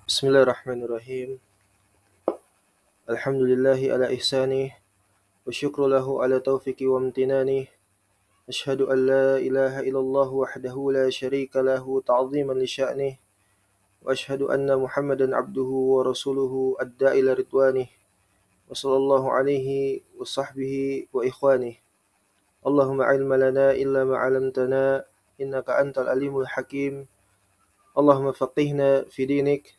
Bismillahirrahmanirrahim. Alhamdulillahi ala ihsanih wa syukru lahu ala taufiqi wa amtinanih. Ashhadu an la ilaha illallah wahdahu la syarika lahu ta'ziman li sya'nih. Wa ashhadu anna Muhammadan abduhu wa rasuluhu adda ila ridwanih. Wa sallallahu alaihi wa sahbihi wa ikhwanih. Allahumma ilma lana illa ma 'allamtana innaka antal alimul hakim. Allahumma faqihna fi dinik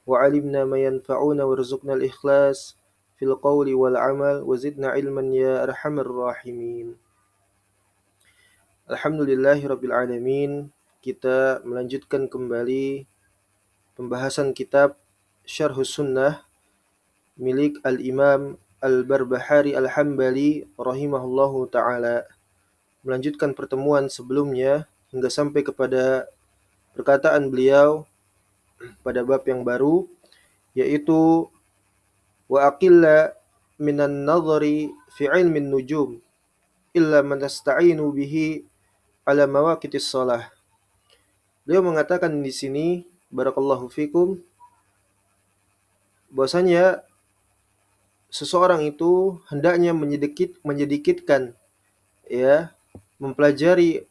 وعلمنا ما ينفعنا وارزقنا الإخلاص في القول والعمل وزدنا علما يا أرحم الراحمين. Alhamdulillahi Rabbil Alamin. Kita melanjutkan kembali pembahasan kitab Syarhus Sunnah milik Al-Imam Al-Barbahari Al-Hambali rahimahullahu ta'ala. Melanjutkan pertemuan sebelumnya hingga sampai kepada perkataan beliau pada bab yang baru, yaitu wa aqilla minan nadhari fi ilmin nujum illa man tasta'inu bihi ala mawaqitis shalah. Beliau mengatakan di sini barakallahu fikum bahwasanya seseorang itu hendaknya menyedikitkan ya mempelajari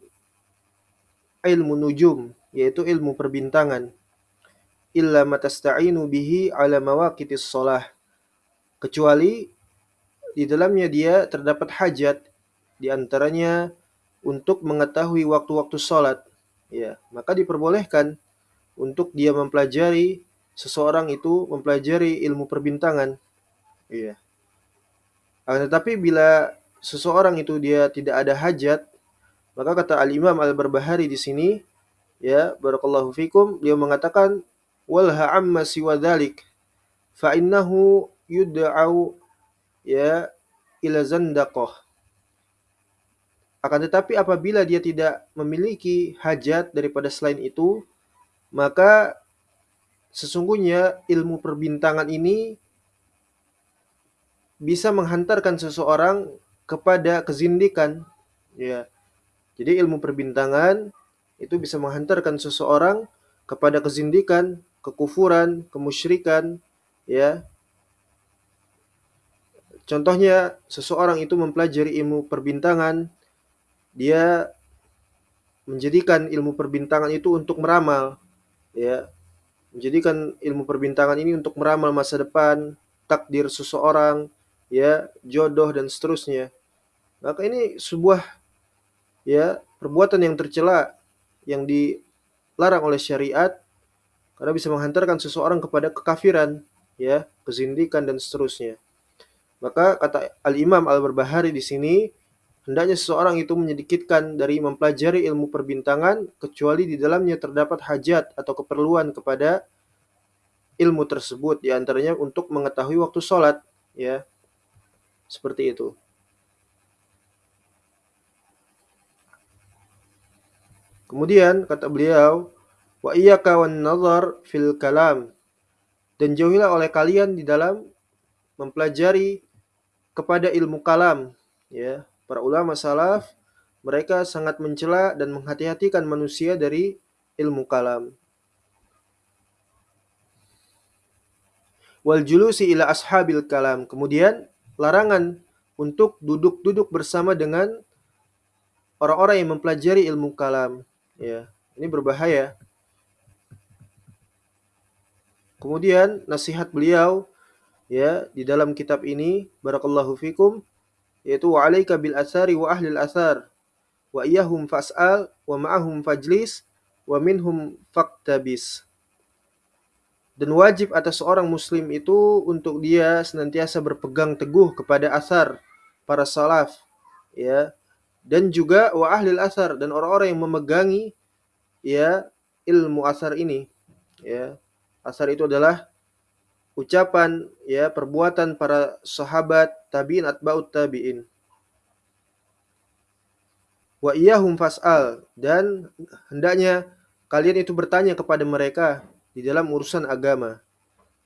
ilmu nujum, yaitu ilmu perbintangan, illa matasta'inu bihi ala mawaqitis shalah, kecuali di dalamnya dia terdapat hajat, di antaranya untuk mengetahui waktu-waktu sholat, ya, maka diperbolehkan untuk dia mempelajari, seseorang itu mempelajari ilmu perbintangan, ya. Tetapi bila seseorang itu dia tidak ada hajat, maka kata Al-Imam Al-Barbahari di sini, ya, barakallahu fikum, dia mengatakan walha amma siwa dzalik fa innahu yud'au ya ila zandaqah. Akan tetapi apabila dia tidak memiliki hajat daripada selain itu, maka sesungguhnya ilmu perbintangan ini bisa menghantarkan seseorang kepada kezindikan, ya. Jadi ilmu perbintangan itu bisa menghantarkan seseorang kepada kezindikan, kekufuran, kemusyrikan, ya. Contohnya seseorang itu mempelajari ilmu perbintangan, dia menjadikan ilmu perbintangan itu untuk meramal, ya, menjadikan ilmu perbintangan ini untuk meramal masa depan, takdir seseorang, ya, jodoh dan seterusnya. Maka ini sebuah ya perbuatan yang tercela, yang dilarang oleh syariat, karena bisa menghantarkan seseorang kepada kekafiran, ya, kezindikan dan seterusnya. Maka kata Al-Imam Al-Barbahari di sini, hendaknya seseorang itu menyedikitkan dari mempelajari ilmu perbintangan kecuali di dalamnya terdapat hajat atau keperluan kepada ilmu tersebut, di antaranya untuk mengetahui waktu sholat, ya, seperti itu. Kemudian kata beliau, wa iyyaka wan nazar fil kalam, dan jauhilah oleh kalian di dalam mempelajari kepada ilmu kalam, ya. Para ulama salaf mereka sangat mencela dan menghati-hatikan manusia dari ilmu kalam. Wal julusi ila ashabil kalam, kemudian larangan untuk duduk-duduk bersama dengan orang-orang yang mempelajari ilmu kalam, ya. Ini berbahaya. Kemudian nasihat beliau, ya, di dalam kitab ini barakallahu fikum, yaitu wa alaika bil athari wa ahlil athar wa iyyahum fas'al wa ma'ahum fajlis wa minhum faktabis. Dan wajib atas seorang muslim itu untuk dia senantiasa berpegang teguh kepada asar para salaf, ya, dan juga wa ahlil asar, dan orang-orang yang memegangi, ya, ilmu asar ini, ya. Asar itu adalah ucapan, ya, perbuatan para sahabat, tabi'in, atba'ut tabi'in. Wa iyyahum fas'al, dan hendaknya kalian itu bertanya kepada mereka di dalam urusan agama.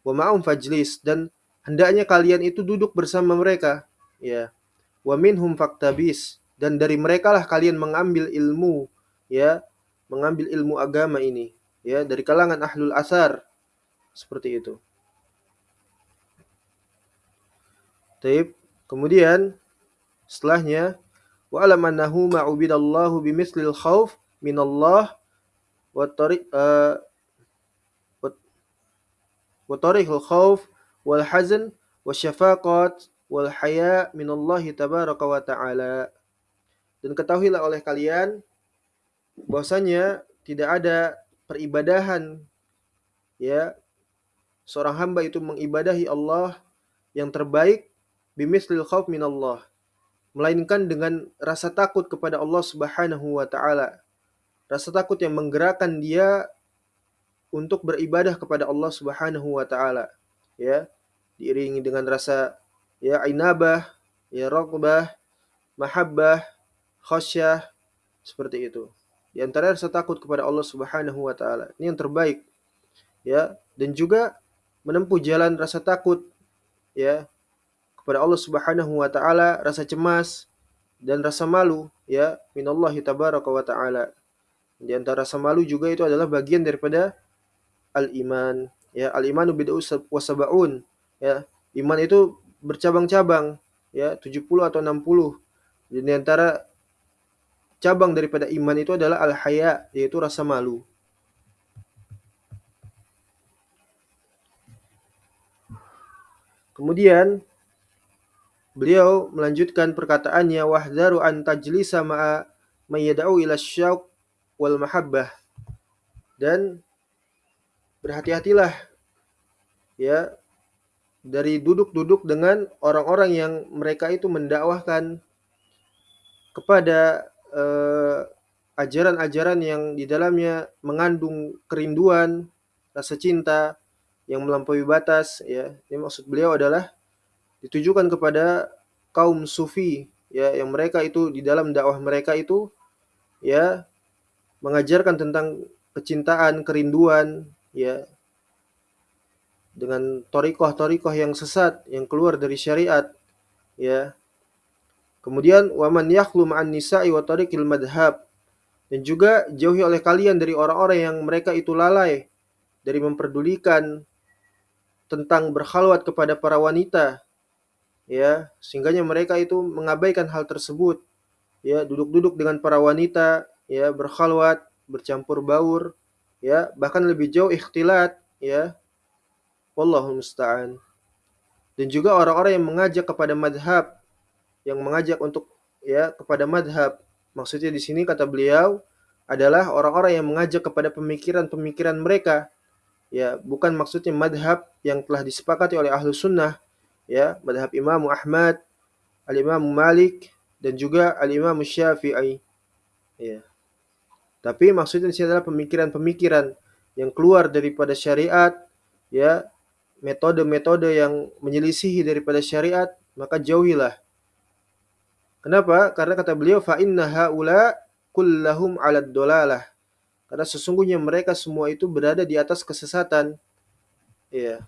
Wa ma'hum fajlis, dan hendaknya kalian itu duduk bersama mereka, ya. Wa minhum faktabis, dan dari merekalah kalian mengambil ilmu, ya, mengambil ilmu agama ini, ya, dari kalangan ahlul asar. Seperti itu. Taib. Kemudian setelahnya wa alam annahu ma'ubidallahu bimithlil khauf minallah wa tariq wa tariqul khauf wal hazn wasyafaqat wal haya minallahi tabaraka wa ta'ala. Dan ketahuilah oleh kalian bahwasanya tidak ada peribadahan, ya, seorang hamba itu mengibadahi Allah yang terbaik bimithlil khauf minallah, melainkan dengan rasa takut kepada Allah Subhanahu wa taala. Rasa takut yang menggerakkan dia untuk beribadah kepada Allah Subhanahu wa taala, ya, diiringi dengan rasa, ya, inabah, ya, raghbah, mahabbah, khasyah, seperti itu. Di antara rasa takut kepada Allah Subhanahu wa taala. Ini yang terbaik, ya, dan juga menempuh jalan rasa takut, ya, kepada Allah Subhanahu wa taala, rasa cemas dan rasa malu, ya, minallahi tabaraka wa taala. Di antara rasa malu juga itu adalah bagian daripada al-iman, ya. Al-imanu bid'u wa sab'un, ya. Iman itu bercabang-cabang, ya, 70 atau 60. Dan di antara cabang daripada iman itu adalah al-haya, yaitu rasa malu. Kemudian beliau melanjutkan perkataannya, wahdharu an tajlisa ma'a may yad'u ila syauq wal mahabbah. Dan berhati-hatilah, ya, dari duduk-duduk dengan orang-orang yang mereka itu mendakwahkan kepada ajaran-ajaran yang di dalamnya mengandung kerinduan, rasa cinta yang melampaui batas, ya. Ini maksud beliau adalah ditujukan kepada kaum sufi, ya, yang mereka itu di dalam dakwah mereka itu, ya, mengajarkan tentang kecintaan, kerinduan, ya, dengan thariqah-thariqah yang sesat, yang keluar dari syariat, ya. Kemudian waman yakhlu ma'an nisa'i wa tariqil madhab, dan juga jauhi oleh kalian dari orang-orang yang mereka itu lalai dari memperdulikan tentang berkhalwat kepada para wanita, ya, sehingganya mereka itu mengabaikan hal tersebut, ya, duduk-duduk dengan para wanita, ya, berkhalwat, bercampur baur, ya, bahkan lebih jauh ikhtilat, ya, wallahu musta'an. Dan juga orang-orang yang mengajak kepada madhab, yang mengajak untuk, ya, kepada madhab. Maksudnya di sini kata beliau adalah orang-orang yang mengajak kepada pemikiran-pemikiran mereka, ya, bukan maksudnya madhab yang telah disepakati oleh ahlu sunnah, ya, madhab Imam Ahmad, al-Imam Malik, dan juga al-Imam Syafi'i, ya. Tapi maksudnya di sini adalah pemikiran-pemikiran yang keluar daripada syariat, ya, metode-metode yang menyelisihi daripada syariat, maka jauhilah. Kenapa? Karena kata beliau fa inna haula kullahum 'alad dolalah. Karena sesungguhnya mereka semua itu berada di atas kesesatan. Iya.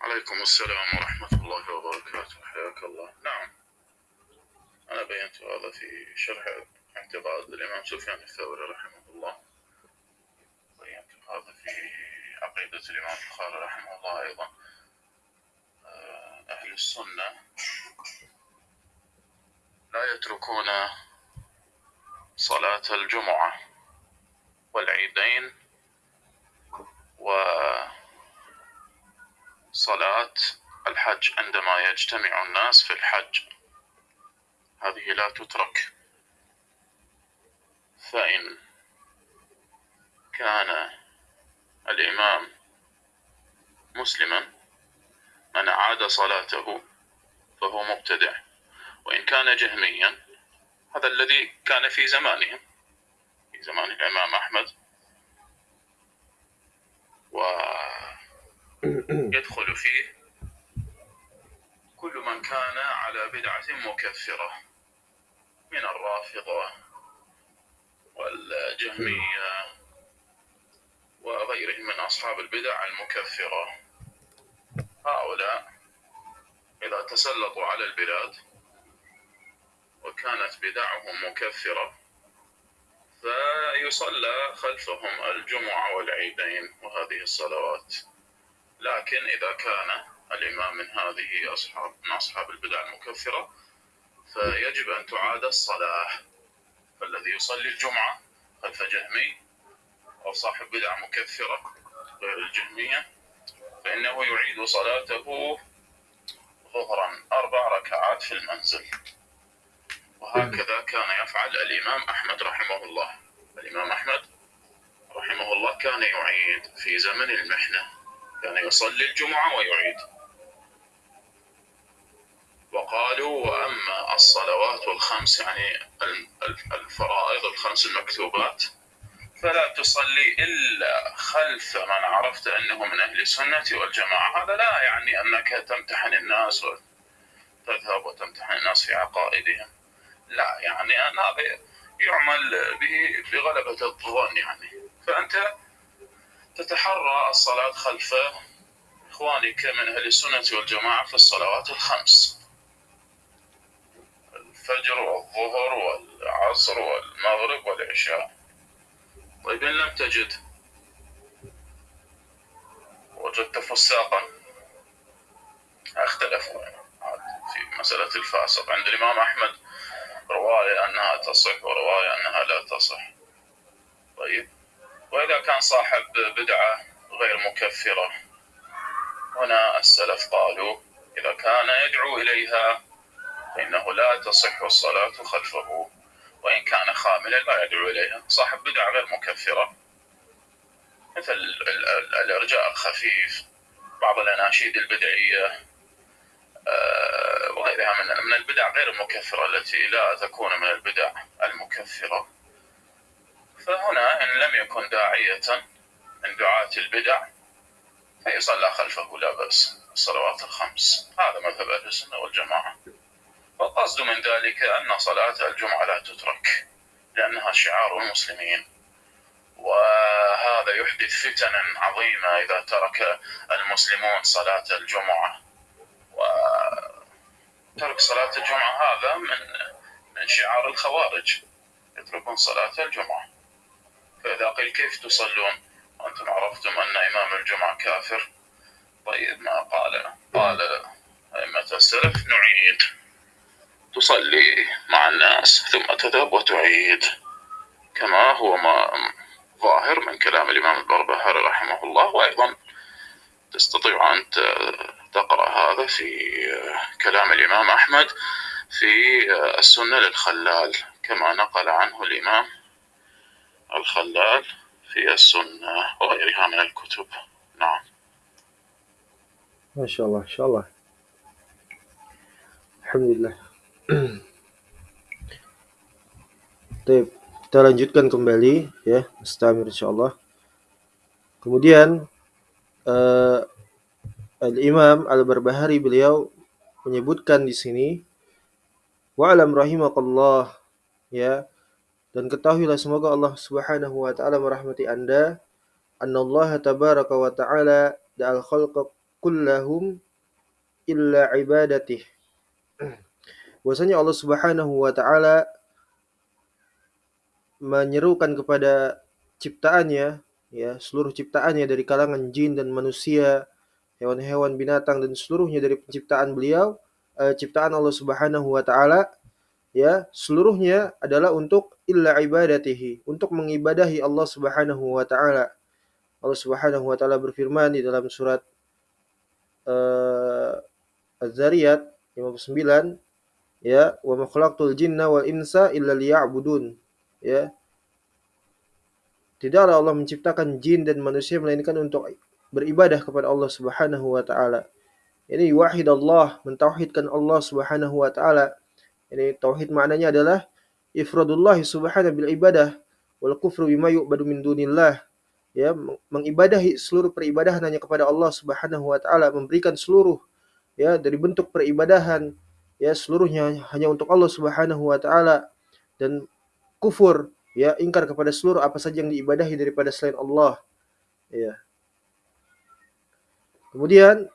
عليكم السلام ورحمة الله وبركاته. حياك الله. نعم، أنا بينت هذا في شرح اعتقاد الإمام سفيان الثوري رحمه الله، بينت هذا في عقيدة الإمام البخاري رحمه الله أيضا. أهل السنة لا يتركون صلاة الجمعة والعيدين وصلاة الحج عندما يجتمع الناس في الحج، هذه لا تترك. فإن كان الإمام مسلما من أعاد صلاته فهو مبتدع، وإن كان جهميا هذا الذي كان في زمانهم، في زمان الإمام أحمد، ويدخل فيه كل من كان على بدعة مكفرة من الرافضة والجهمية وغيرهم من أصحاب البدع المكفرة. هؤلاء إذا تسلطوا على البلاد وكانت بدعهم مكفرة فيصلى خلفهم الجمعة والعيدين وهذه الصلوات. لكن إذا كان الإمام من أصحاب البدع المكفرة فيجب أن تعاد الصلاة. فالذي يصلي الجمعة خلف جهمي أو صاحب بدعة مكفرة غير الجهمية فإنه يعيد صلاته ظهرا 4 ركعات في المنزل. وهكذا كان يفعل الإمام أحمد رحمه الله. الإمام أحمد رحمه الله كان يعيد في زمن المحنة، كان يصلي الجمعة ويعيد. وقالوا وأما الصلوات الخمس يعني الفرائض الخمس المكتوبات فلا تصلي إلا خلف من عرفت أنه من أهل السنة والجماعة. هذا لا يعني أنك تمتحن الناس وتذهب وتمتحن الناس في عقائدهم، لا، يعني أن هذا يعمل به بغلبة الظن يعني. فأنت تتحرى الصلاة خلف إخوانك من أهل السنة والجماعة في الصلوات الخمس: الفجر والظهر والعصر والمغرب والعشاء. طيب إن لم تجد وجدت فساقا، اختلفوا في مسألة الفاسق. عند الإمام أحمد رواية أنها تصح ورواية أنها لا تصح. طيب وإذا كان صاحب بدعة غير مكفرة، هنا السلف قالوا إذا كان يدعو إليها فإنه لا تصح الصلاة خلفه، وإن كان خاملا لا يدعو إليها. صاحب بدعة غير مكفرة مثل الإرجاء الخفيف، بعض الأناشيد البدعية وغيرها من البدع غير المكفرة التي لا تكون من البدع المكفرة، فهنا إن لم يكن داعية من دعاة البدع فيصلى خلفه لا بأس الصلوات الخمس. هذا مذهب أهل السنة والجماعة. والقصد من ذلك أن صلاة الجمعة لا تترك لأنها شعار المسلمين، وهذا يحدث فتنا عظيمة إذا ترك المسلمون صلاة الجمعة. وترك صلاة الجمعة هذا من شعار الخوارج، يتركون صلاة الجمعة. فإذا قيل كيف تصلون وأنتم عرفتم أن إمام الجمعة كافر؟ طيب ما قال أئمة السلف نعيد، تصلي مع الناس ثم تذهب وتعيد، كما هو ما ظاهر من كلام الإمام البربهاري رحمه الله. وأيضا تستطيع أن تقرأ هذا في كلام الإمام أحمد في السنة للخلال، كما نقل عنه الإمام الخلال في السنة وغيرها من الكتب. نعم. ما شاء الله، ما شاء الله. Alhamdulillah. Baik, kita lanjutkan kembali ya, mustamir insyaallah. Kemudian Al-Imam Al-Barbahari beliau menyebutkan di sini wa'lam rahimakallah ya, dan ketahuilah semoga Allah Subhanahu wa taala merahmati Anda, annallaha tabaraka wa taala da'al khalqa kullahum illa ibadatih. Bahwasanya Allah Subhanahu wa taala menyerukan kepada ciptaannya ya, seluruh ciptaannya dari kalangan jin dan manusia, hewan-hewan, binatang dan seluruhnya dari penciptaan beliau, ciptaan Allah Subhanahu wa taala ya, seluruhnya adalah untuk illa ibadatihi, untuk mengibadahi Allah Subhanahu wa taala. Allah Subhanahu wa taala berfirman di dalam surat Az-Zariyat 59 ya, wa ma khalaqtul jinna wal insa illa liya'budun ya. Tidaklah Allah menciptakan jin dan manusia melainkan untuk beribadah kepada Allah Subhanahu wa taala. Ini wahid Allah, mentauhidkan Allah Subhanahu wa taala. Ini tauhid maknanya adalah ifradullah subhanahu bil ibadah wal kufru bima yu'badu min dunillah. Ya, mengibadahi seluruh peribadahan hanya kepada Allah Subhanahu wa taala, memberikan seluruh ya dari bentuk peribadahan ya seluruhnya hanya untuk Allah Subhanahu wa taala, dan kufur ya ingkar kepada seluruh apa saja yang diibadahi daripada selain Allah. Ya. Kemudian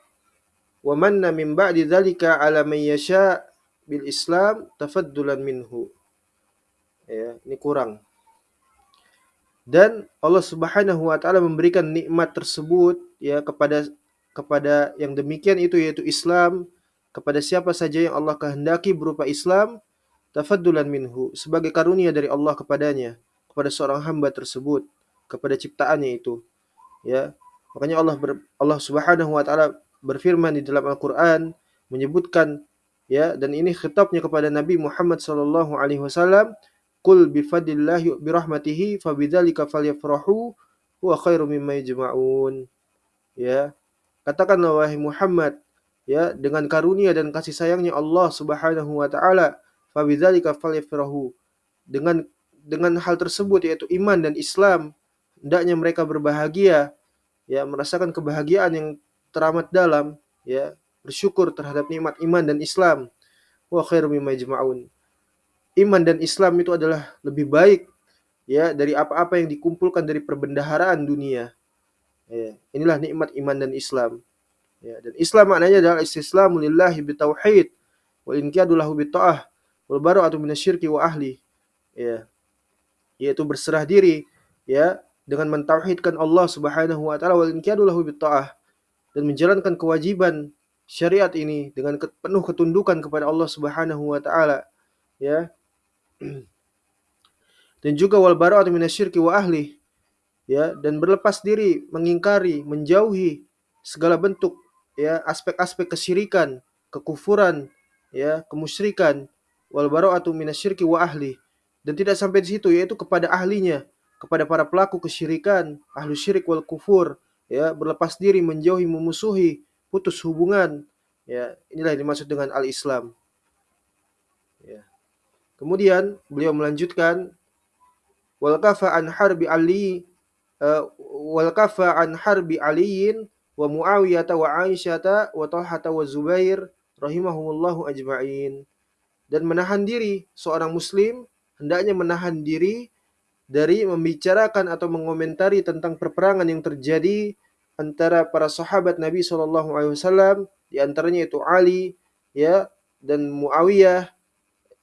wa manna min ba'di dzalika 'ala man yasha bil Islam tafaddulan minhu. Ya, ini kurang. Dan Allah Subhanahu wa taala memberikan nikmat tersebut ya kepada yang demikian itu, yaitu Islam, kepada siapa saja yang Allah kehendaki berupa Islam, tafaddulan minhu, sebagai karunia dari Allah kepadanya, kepada seorang hamba tersebut, kepada ciptaannya itu, ya. Makanya Allah Subhanahu wa taala berfirman di dalam Al-Qur'an menyebutkan, ya, dan ini khitabnya kepada Nabi Muhammad sallallahu alaihi wasallam, qul bi fadlillahi bi rahmatihi fabidzalika falyafrahu huwa khairum mimma yajma'un. Ya, katakanlah wahai Muhammad, ya, dengan karunia dan kasih sayangnya Allah Subhanahu wa taala, fabidzalika falyafrahu, dengan hal tersebut, yaitu iman dan Islam, hendaknya mereka berbahagia, ya, merasakan kebahagiaan yang teramat dalam, ya, bersyukur terhadap nikmat iman dan Islam. Wa khairum mimma yajma'un. Iman dan Islam itu adalah lebih baik, ya, dari apa-apa yang dikumpulkan dari perbendaharaan dunia. Ya, inilah nikmat iman dan Islam. Ya, dan Islam maknanya adalah istislamu lillahi bitauhid wal inqiyadu lahu bitta'ah wal bara'atu minasyirki wa ahli. Ya, yaitu berserah diri, ya, dengan mentauhidkan Allah Subhanahu wa taala wal inqiyadu lahu bitta'ah, dan menjalankan kewajiban syariat ini dengan penuh ketundukan kepada Allah Subhanahu wa taala, ya. Dan juga wal bara'atu minasyirki wa ahli, ya, dan berlepas diri, mengingkari, menjauhi segala bentuk, ya, aspek-aspek kesyirikan, kekufuran, ya, kemusyrikan, wal bara'atu minasyirki wa ahli, dan tidak sampai di situ, yaitu kepada ahlinya, kepada para pelaku kesyirikan, ahlu syirik wal kufur, ya, berlepas diri, menjauhi, memusuhi, putus hubungan, ya. Inilah yang dimaksud dengan al-Islam, ya. Kemudian beliau melanjutkan, wal kafa an harbi ali wal kafa an harbi aliyin wa Muawiyah wa Aisyah wa Talhah wa Zubair rahimahumullahu ajma'in. Dan menahan diri, seorang muslim hendaknya menahan diri dari membicarakan atau mengomentari tentang perperangan yang terjadi antara para sahabat Nabi sallallahu alaihi wasallam, di antaranya itu Ali, ya, dan Muawiyah,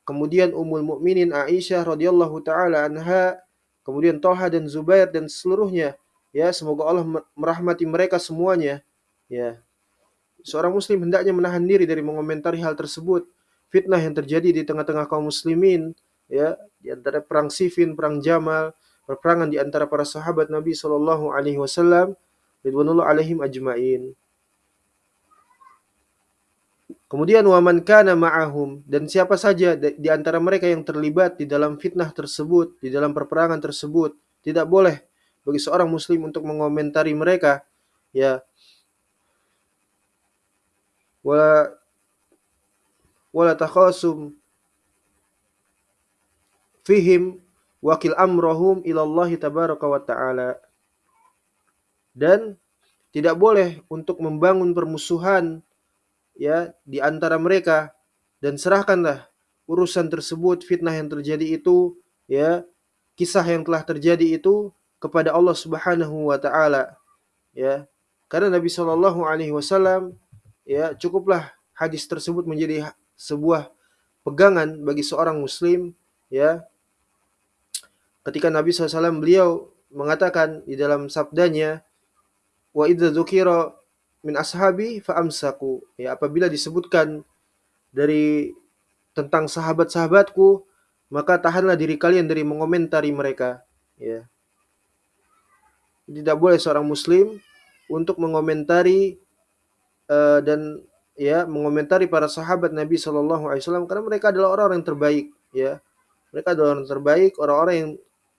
kemudian Ummul Mukminin Aisyah radhiyallahu taala anha, kemudian Talha dan Zubair dan seluruhnya, ya, semoga Allah merahmati mereka semuanya, ya. Seorang muslim hendaknya menahan diri dari mengomentari hal tersebut, fitnah yang terjadi di tengah-tengah kaum muslimin, ya, di antara perang Siffin, perang Jamal, perperangan di antara para sahabat Nabi sallallahu alaihi wasallam ridwanullah alaihim ajmain. Kemudian waman kana ma'ahum, dan siapa saja di antara mereka yang terlibat di dalam fitnah tersebut, di dalam perperangan tersebut, tidak boleh bagi seorang muslim untuk mengomentari mereka, ya. Wala wala takhasum fihim wakil amrohum ilallah tabaraka wa ta'ala. Dan tidak boleh untuk membangun permusuhan, ya, di antara mereka, dan serahkanlah urusan tersebut, fitnah yang terjadi itu, ya, kisah yang telah terjadi itu kepada Allah Subhanahu wa taala, ya. Karena Nabi Shallallahu alaihi wasallam, ya, cukuplah hadis tersebut menjadi sebuah pegangan bagi seorang muslim, ya. Ketika Nabi SAW beliau mengatakan di dalam sabdanya, wa idza dzukira min ashabi fa amsaku, ya, apabila disebutkan dari tentang sahabat-sahabatku, maka tahanlah diri kalian dari mengomentari mereka, ya. Tidak boleh seorang muslim untuk mengomentari dan, ya, mengomentari para sahabat Nabi Shallallahu alaihi wasallam, karena mereka adalah orang-orang yang terbaik, ya. Mereka adalah orang terbaik, orang-orang yang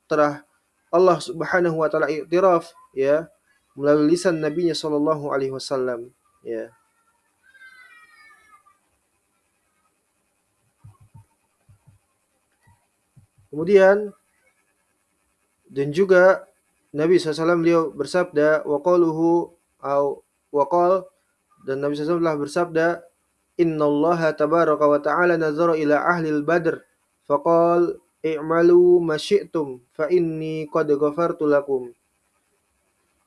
telah Allah Subhanahu wa taala iktiraf, ya, melalui lisan nabinya sallallahu alaihi wasallam, ya. Kemudian dan juga Nabi SAW beliau bersabda, waqaluhu au waqal, dan Nabi SAW telah bersabda, innallaha tabaraka wa ta'ala nazara ila ahli al-badr faqal i'malu ma syi'tum fa inni qad ghafartu lakum.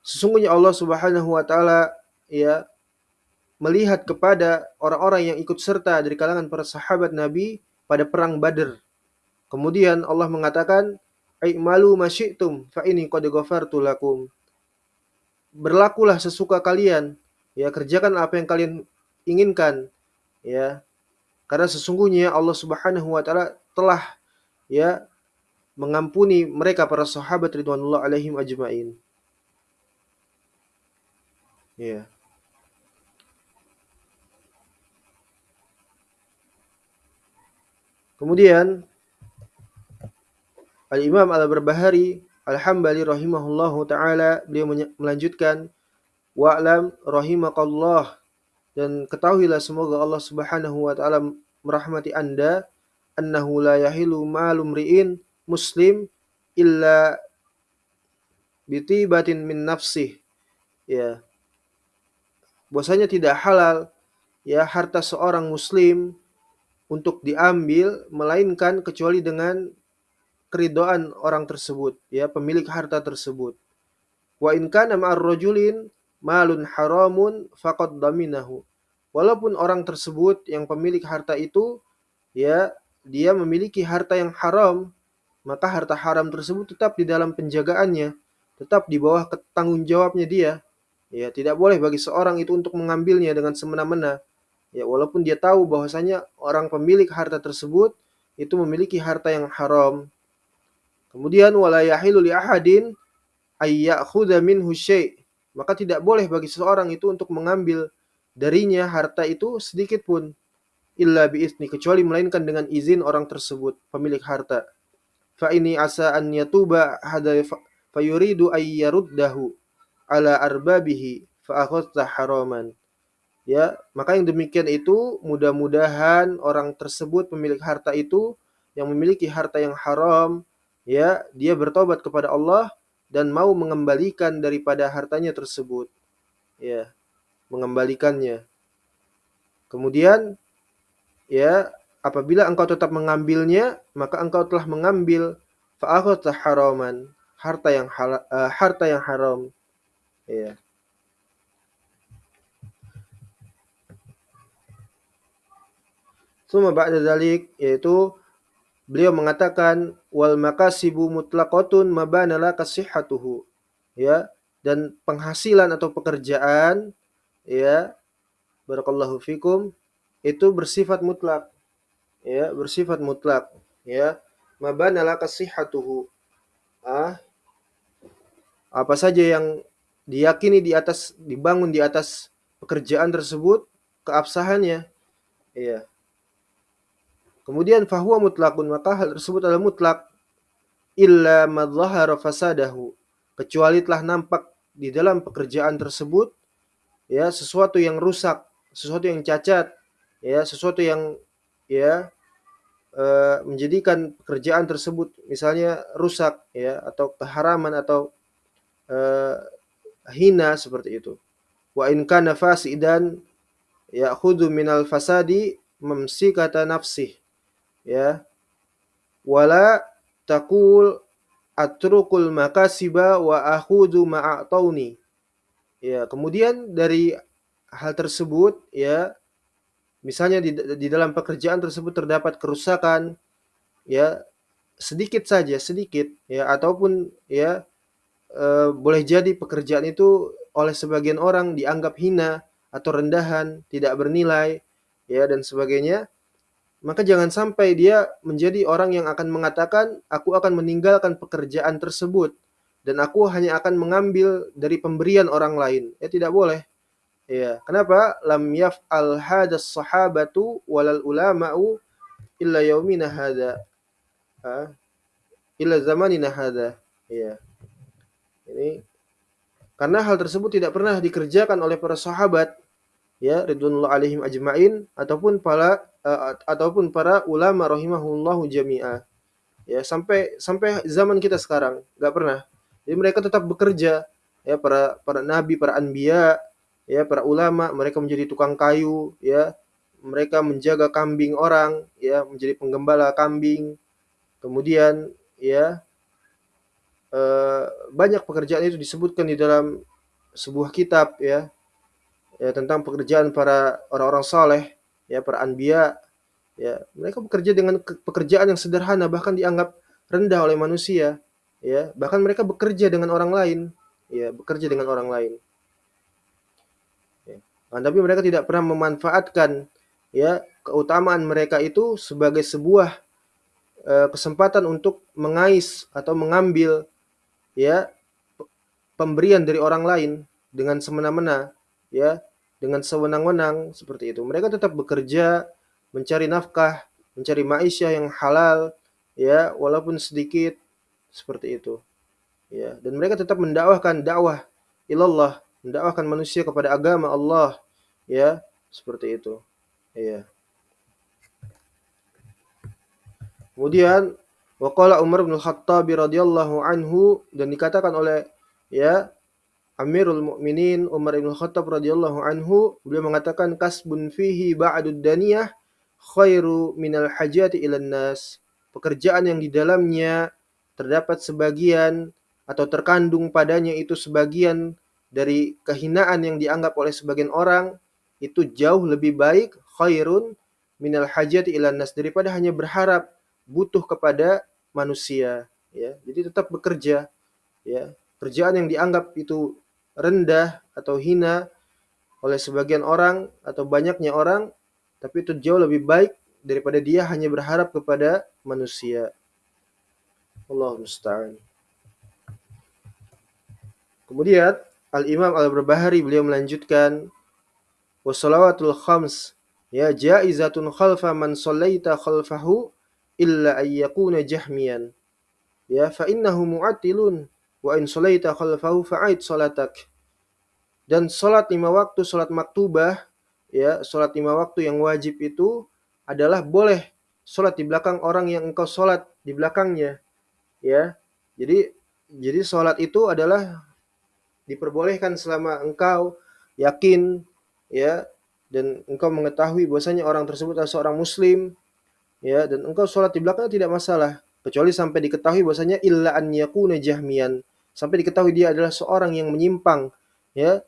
Sesungguhnya Allah Subhanahu wa taala ya melihat kepada orang-orang yang ikut serta dari kalangan para sahabat Nabi pada perang Badr. Kemudian Allah mengatakan, "I'malu ma syi'tum fa inni qad ghafartu lakum." Berlakulah sesuka kalian, ya kerjakan apa yang kalian inginkan, ya. Karena sesungguhnya Allah Subhanahu wa taala telah ya mengampuni mereka para sahabat ridwanullah alaihim ajmain. Ya. Kemudian Al-Imam Al-Barbahari Al-Hambali rahimahullahu taala beliau melanjutkan, wa'lam rahimakallah, dan ketahuilah semoga Allah Subhanahu wa taala merahmati Anda, annahu la yahilu ma'lum ri'in muslim illa bitibatin min nafsih. Ya, bahwasanya tidak halal ya harta seorang muslim untuk diambil melainkan kecuali dengan keridhaan orang tersebut, ya pemilik harta tersebut. Wa in kana ma'ar rajulin malun haramun faqad daminahu. Walaupun orang tersebut yang pemilik harta itu ya dia memiliki harta yang haram, maka harta haram tersebut tetap di dalam penjagaannya, tetap di bawah tanggung jawabnya dia. Ya, tidak boleh bagi seorang itu untuk mengambilnya dengan semena-mena. Ya, walaupun dia tahu bahwasanya orang pemilik harta tersebut itu memiliki harta yang haram. Kemudian wala yahilu li ahadin ay ya'khudha minhu syai'. Maka tidak boleh bagi seseorang itu untuk mengambil darinya harta itu sedikit pun, illa biizni, kecuali melainkan dengan izin orang tersebut, pemilik harta. Fa ini asa an yatuba hada fayuridu ay yaruddahu ala arbabihi fa akhadha haraman. Ya, maka yang demikian itu mudah-mudahan orang tersebut pemilik harta itu yang memiliki harta yang haram, ya, dia bertobat kepada Allah dan mau mengembalikan daripada hartanya tersebut. Ya, mengembalikannya. Kemudian ya, apabila engkau tetap mengambilnya, maka engkau telah mengambil fa'akhadha haraman, harta yang haram. Ya. Suma ba'da dzalik, yaitu beliau mengatakan wal makasibu mutlaqatun mabana la kasihhatuhu. Ya, dan penghasilan atau pekerjaan ya barakallahu fikum itu bersifat mutlak. Ya, bersifat mutlak, ya. Mabana la kasihhatuhu. Apa saja yang diyakini dibangun di atas pekerjaan tersebut keabsahannya. Ya. Kemudian fahuwa mutlaqun, maka hal tersebut adalah mutlak illa ma dhahara fasadahu, kecuali telah nampak di dalam pekerjaan tersebut ya sesuatu yang rusak, sesuatu yang cacat, ya sesuatu yang ya menjadikan pekerjaan tersebut misalnya rusak ya atau keharaman atau hina seperti itu. Wa in kana fasidan ya'khudhu minal fasadi mamsikata nafsih, ya, wala taqul atrukul makasiba wa akhudhu ma'atauni. Ya, kemudian dari hal tersebut ya, misalnya di dalam pekerjaan tersebut terdapat kerusakan ya, sedikit saja, sedikit ya, ataupun ya boleh jadi pekerjaan itu oleh sebagian orang dianggap hina atau rendahan, tidak bernilai ya dan sebagainya. Maka jangan sampai dia menjadi orang yang akan mengatakan, aku akan meninggalkan pekerjaan tersebut dan aku hanya akan mengambil dari pemberian orang lain. Ya tidak boleh. Ya, kenapa? Lam yaf'al hadas sahabatu walal ulama'u illa yaumina hada. Illa zamanina hada. Ya. Ini karena hal tersebut tidak pernah dikerjakan oleh para sahabat ya ridwanullah alaihim ajmain ataupun para ulama rahimahullahu jami'ah ya sampai zaman kita sekarang enggak pernah. Jadi mereka tetap bekerja ya, para nabi, para anbiya ya, para ulama, mereka menjadi tukang kayu ya, mereka menjaga kambing orang ya, menjadi penggembala kambing. Kemudian ya banyak pekerjaan itu disebutkan di dalam sebuah kitab ya, tentang pekerjaan para orang-orang saleh ya, para anbiya ya. Mereka bekerja dengan pekerjaan yang sederhana, bahkan dianggap rendah oleh manusia ya. Bahkan mereka bekerja dengan orang lain ya, bekerja dengan orang lain ya. Nah, tapi mereka tidak pernah memanfaatkan ya keutamaan mereka itu sebagai sebuah kesempatan untuk mengais atau mengambil ya pemberian dari orang lain dengan semena-mena ya, dengan sewenang-wenang seperti itu. Mereka tetap bekerja, mencari nafkah, mencari maisha yang halal ya, walaupun sedikit seperti itu ya. Dan mereka tetap mendakwahkan dakwah ilallah, mendakwahkan manusia kepada agama Allah ya, seperti itu. Ya. Kemudian waqala Umar bin Khattab radhiyallahu anhu, dan dikatakan oleh ya Amirul Mukminin Umar bin Khattab radhiyallahu anhu, beliau mengatakan kasbun fihi ba'dud daniyah khairu minal hajati ilan nas. Pekerjaan yang di dalamnya terdapat sebagian atau terkandung padanya itu sebagian dari kehinaan yang dianggap oleh sebagian orang, itu jauh lebih baik, khairun minal hajati ilan nas, daripada hanya berharap butuh kepada manusia ya. Jadi tetap bekerja ya. Kerjaan yang dianggap itu rendah atau hina oleh sebagian orang atau banyaknya orang, tapi itu jauh lebih baik daripada dia hanya berharap kepada manusia. Allah musta'an. Kemudian Al-Imam Al-Barbahari beliau melanjutkan, wassalawatul khams ya jaizatun khalfa man sallaita khalfahu illa ayyakuna jahmiyan ya, fa innahu mu'attilun wa in sallaita khalfahu fa'id salatak. Dan salat 5 waktu, salat maktubah ya, salat 5 waktu yang wajib itu adalah boleh salat di belakang orang yang engkau salat di belakangnya ya. Jadi salat itu adalah diperbolehkan selama engkau yakin ya, dan engkau mengetahui bahwasanya orang tersebut adalah seorang muslim ya, dan engkau salat di belakangnya tidak masalah, kecuali sampai diketahui bahwasanya illa an yakuna jahmiyan, sampai diketahui dia adalah seorang yang menyimpang ya,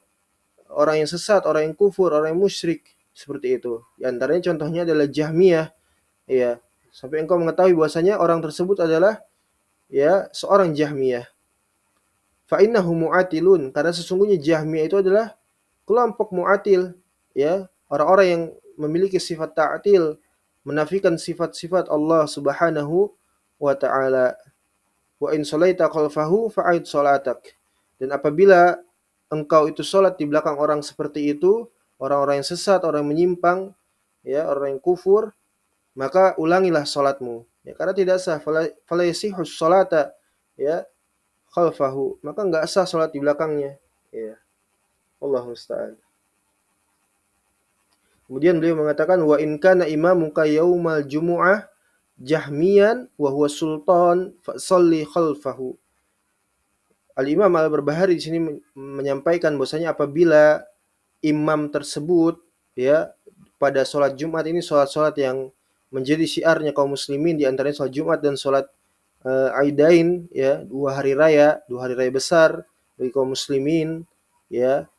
orang yang sesat, orang yang kufur, orang yang musyrik seperti itu. Di antaranya contohnya adalah Jahmiyah ya. Sampai engkau mengetahui bahwasanya orang tersebut adalah ya seorang Jahmiyah. Fa innahu mu'atilun, karena sesungguhnya Jahmiyah itu adalah kelompok mu'atil ya, orang-orang yang memiliki sifat ta'til, menafikan sifat-sifat Allah Subhanahu wa taala. Wa in shalaita khalfahu fa'id salatak. Dan apabila engkau itu salat di belakang orang seperti itu, orang-orang yang sesat, orang yang menyimpang, ya, orang yang kufur, maka ulangilah salatmu. Ya, karena tidak sah, fala yasihus salata, ya, khalfahu, maka enggak sah salat di belakangnya. Ya, Allah musta'an. Kemudian beliau mengatakan wa in kana imamuka yaumal jumu'ah jahmiyan wa huwa sultan fa shalli khalfahu. Al-Imam Al-Barbahari di sini menyampaikan bahwasanya apabila imam tersebut ya pada sholat Jumat, ini sholat-sholat yang menjadi syiarnya kaum muslimin, di antaranya sholat Jumat dan sholat Aidain ya, dua hari raya besar bagi kaum muslimin ya.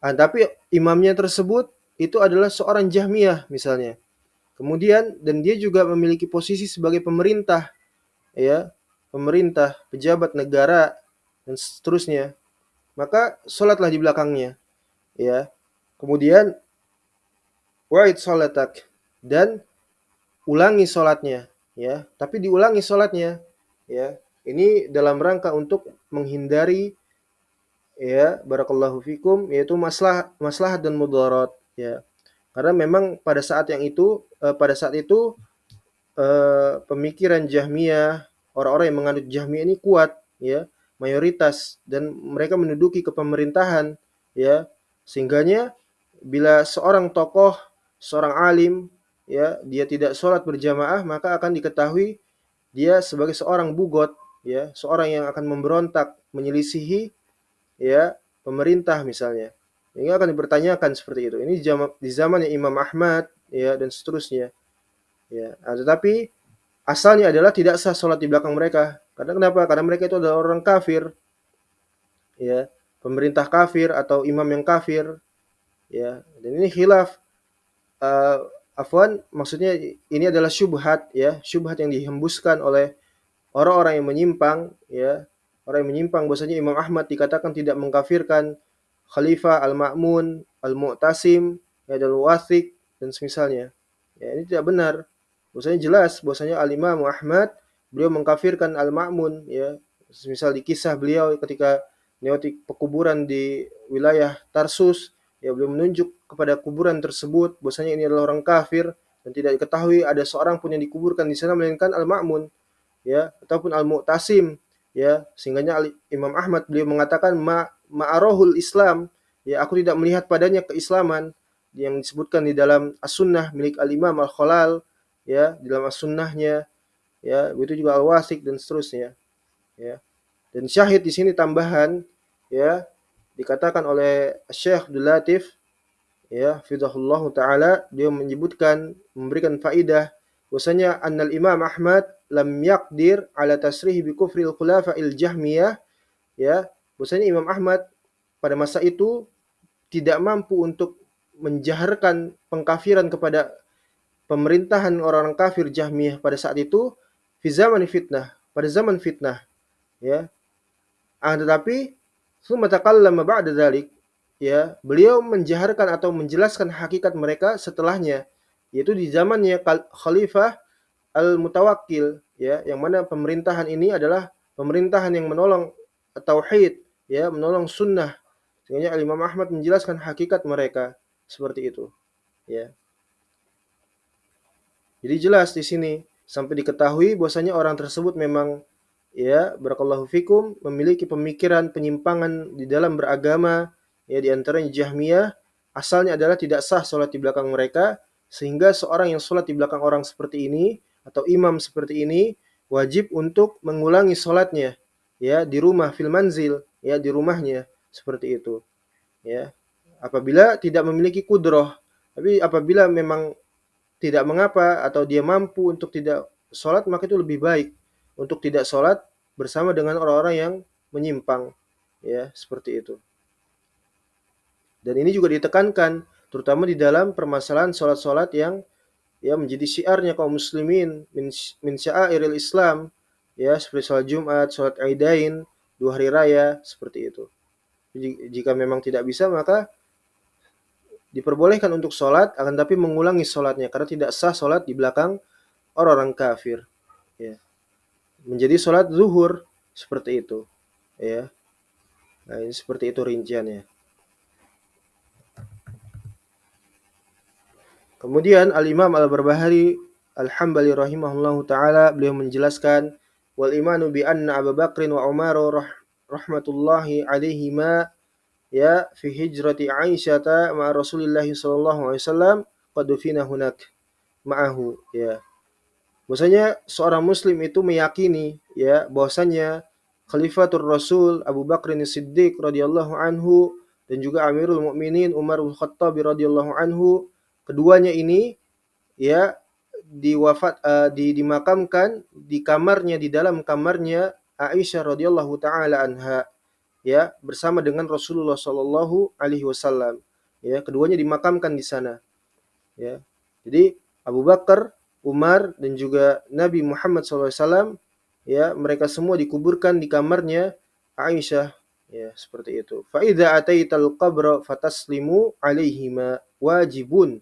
Tapi imamnya tersebut itu adalah seorang Jahmiyah misalnya. Kemudian dan dia juga memiliki posisi sebagai pemerintah ya, pemerintah, pejabat negara dan seterusnya. Maka sholatlah di belakangnya ya. Kemudian wa'id sholatak, dan ulangi sholatnya ya, tapi diulangi sholatnya ya. Ini dalam rangka untuk menghindari ya, barakallahu fikum, yaitu maslahat dan mudarat ya. Karena memang pada saat itu pemikiran Jahmiyah, orang-orang yang menganut Jahmiyah ini kuat ya, mayoritas, dan mereka menduduki kepemerintahan ya, sehingganya bila seorang tokoh, seorang alim ya, dia tidak sholat berjamaah, maka akan diketahui dia sebagai seorang bugot ya, seorang yang akan memberontak, menyelisihi ya pemerintah misalnya. Ini akan dipertanyakan seperti itu. Ini di zamannya Imam Ahmad ya, dan seterusnya ya. Tetapi asalnya adalah tidak sah sholat di belakang mereka. Karena kenapa? Karena mereka itu adalah orang kafir ya. pemerintah kafir atau imam yang kafir, ya. Dan ini khilaf, maksudnya ini adalah syubhat, ya, syubhat yang dihembuskan oleh orang-orang yang menyimpang, ya, orang yang menyimpang bahwasanya Imam Ahmad dikatakan tidak mengkafirkan Khalifah Al-Ma'mun, Al-Mu'tasim, ya, dan Wathiq dan semisalnya. Ya, ini tidak benar. Bahwasanya jelas bahwasanya Al-Imam Ahmad beliau mengkafirkan Al-Ma'mun, ya. Misal di kisah beliau ketika melewati pekuburan di wilayah Tarsus, ya, beliau menunjuk kepada kuburan tersebut bahwasanya ini adalah orang kafir dan tidak diketahui ada seorang pun yang dikuburkan di sana melainkan Al-Ma'mun, ya, ataupun Al-Mu'tasim, ya, sehingganya Imam Ahmad beliau mengatakan ma'arahul Islam, ya, aku tidak melihat padanya keislaman yang disebutkan di dalam As-Sunnah milik Al-Imam Al-Khalal, ya, di dalam As-Sunnahnya, ya, begitu juga Al-Wasik dan seterusnya, ya. Dan syahid di sini tambahan, ya, dikatakan oleh Syekh Abdul Latif, ya, fidahullah taala, dia menyebutkan, memberikan faidah bahwasanya annal Imam Ahmad lam yaqdir ala tasrih bi kufril khulafa'il Jahmiyah, ya, bahwasanya Imam Ahmad pada masa itu tidak mampu untuk menjaharkan pengkafiran kepada pemerintahan orang-orang kafir Jahmiyah pada saat itu fi zaman fitnah, pada zaman fitnah, ya. Tetapi summa takallama ba'da dzalik, ya, beliau menjaharkan atau menjelaskan hakikat mereka setelahnya, yaitu di zamannya Khalifah Al-Mutawakkil, ya, yang mana pemerintahan ini adalah pemerintahan yang menolong tauhid, ya, menolong sunnah. Sehingga Imam Ahmad menjelaskan hakikat mereka seperti itu, ya. Jadi jelas di sini sampai diketahui bahwasanya orang tersebut memang, ya, barakallahu fikum, memiliki pemikiran penyimpangan di dalam beragama, ya, di antaranya Jahmiyah, asalnya adalah tidak sah salat di belakang mereka, sehingga seorang yang salat di belakang orang seperti ini atau imam seperti ini wajib untuk mengulangi salatnya, ya, di rumah, fil manzil, ya, di rumahnya, seperti itu, ya. Apabila tidak memiliki kudroh, tapi apabila memang tidak mengapa atau dia mampu untuk tidak sholat, maka itu lebih baik untuk tidak sholat bersama dengan orang-orang yang menyimpang, ya, seperti itu. Dan ini juga ditekankan terutama di dalam permasalahan sholat-sholat yang, ya, menjadi syiarnya kaum muslimin min sya'airil Islam, ya, seperti sholat Jumat, sholat Aidain, 2 hari raya, seperti itu. Jika memang tidak bisa, maka diperbolehkan untuk sholat, akan tapi mengulangi sholatnya karena tidak sah sholat di belakang orang-orang kafir, ya. Menjadi sholat zuhur seperti itu, ya. Nah, ini seperti itu rinciannya. Kemudian Al-Imam Al-Barbahari Al-Hambali rahimahullahu taala beliau menjelaskan wal imanu bi anna Abu Bakrin wa Umar rahmatullahi alaihima, ya, fi hijrati Aisyah ma Rasulillah sallallahu alaihi wasallam qad dufina hunak ma'ahu, ya. Bahwasanya seorang muslim itu meyakini, ya, bahwasanya Khalifatur Rasul Abu Bakr As-Siddiq radhiyallahu anhu dan juga Amirul Mukminin Umar bin Khattab radhiyallahu anhu, keduanya ini, ya, dimakamkan di kamarnya, di dalam kamarnya Aisyah radhiyallahu taala anha, ya, bersama dengan Rasulullah sallallahu alaihi wasallam, ya, keduanya dimakamkan di sana, ya. Jadi Abu Bakar, Umar dan juga Nabi Muhammad SAW, ya, mereka semua dikuburkan di kamarnya Aisyah, ya, seperti itu. Fa idza ataital qabra fataslimu alaihima wajibun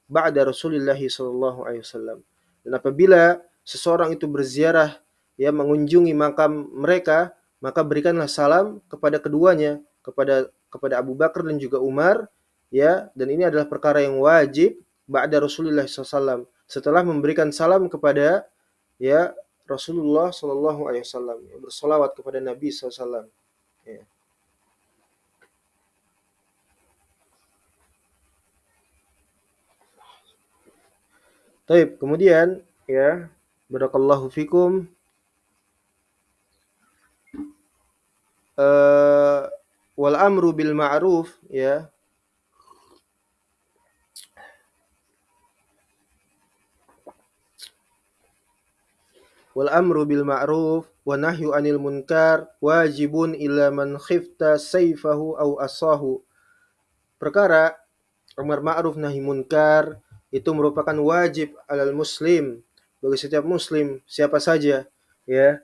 ba'da Rasulillah sallallahu alaihi wasallam. Dan apabila seseorang itu berziarah, ya, mengunjungi makam mereka, maka berikanlah salam kepada keduanya, kepada Abu Bakar dan juga Umar, ya, dan ini adalah perkara yang wajib ba'da Rasulullah SAW, setelah memberikan salam kepada, ya, Rasulullah Sallallahu Alaihi Wasallam, ya, bersolawat kepada Nabi SAW. Ya. Taib, kemudian, ya, barakallahu fikum, wal amru bil ma'ruf, ya, wal amru bil ma'ruf wa nahyu 'anil munkar wajibun illa man khifta sayfahu aw asahu. Perkara amar ma'ruf nahi munkar itu merupakan wajib alal muslim, bagi setiap muslim siapa saja, ya.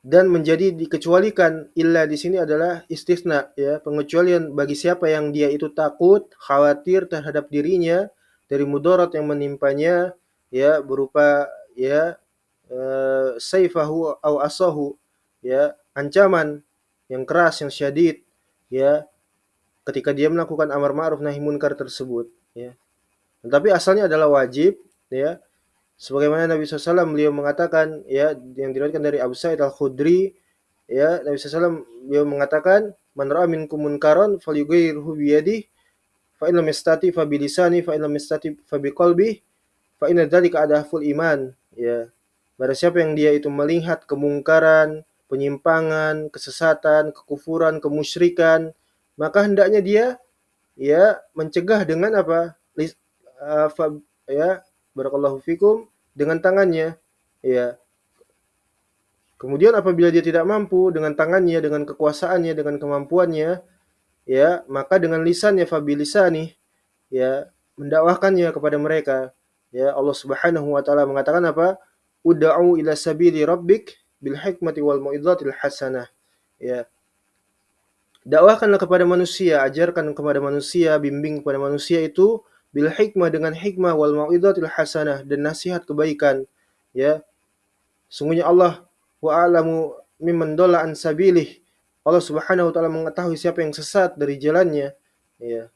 Dan menjadi dikecualikan, illa di sini adalah istisna, ya, pengecualian bagi siapa yang dia itu takut, khawatir terhadap dirinya dari mudarat yang menimpanya, ya, berupa, ya, saifahu au asahu, ya, ancaman yang keras, yang syadid, ya, ketika dia melakukan amar ma'ruf nahi munkar tersebut, ya. Tetapi asalnya adalah wajib, ya. Sebagaimana Nabi SAW beliau mengatakan, ya, yang diriwayatkan dari Abu Sa'id Al-Khudri, ya, Nabi SAW beliau mengatakan, man ra'a minkum munkaran falyughayyirhu biyadihi fa in lam yastati fa bilisani fa in lam yastati fa biqalbihi fa inna dzalika adhaful iman, ya. Barang siapa yang dia itu melihat kemungkaran, penyimpangan, kesesatan, kekufuran, kemusyrikan, maka hendaknya dia, ya, mencegah dengan apa? Ya, barakallahu fikum, dengan tangannya, ya. Kemudian apabila dia tidak mampu dengan tangannya, dengan kekuasaannya, dengan kemampuannya, ya, maka dengan lisannya, fabilisani, ya, mendakwahkannya kepada mereka. Ya, Allah Subhanahu wa taala mengatakan apa? Ud'u ila sabili rabbik bil hikmati wal mau'izatil hasanah. Ya, dakwahkanlah kepada manusia, ajarkan kepada manusia, bimbing kepada manusia itu bil hikmah, dengan hikmah, wal mau'izatil hasanah, dan nasihat kebaikan. Ya, sungguhnya Allah wa a'lamu mimman dhalla an sabilih. Allah Subhanahu wa taala mengetahui siapa yang sesat dari jalannya. Ya.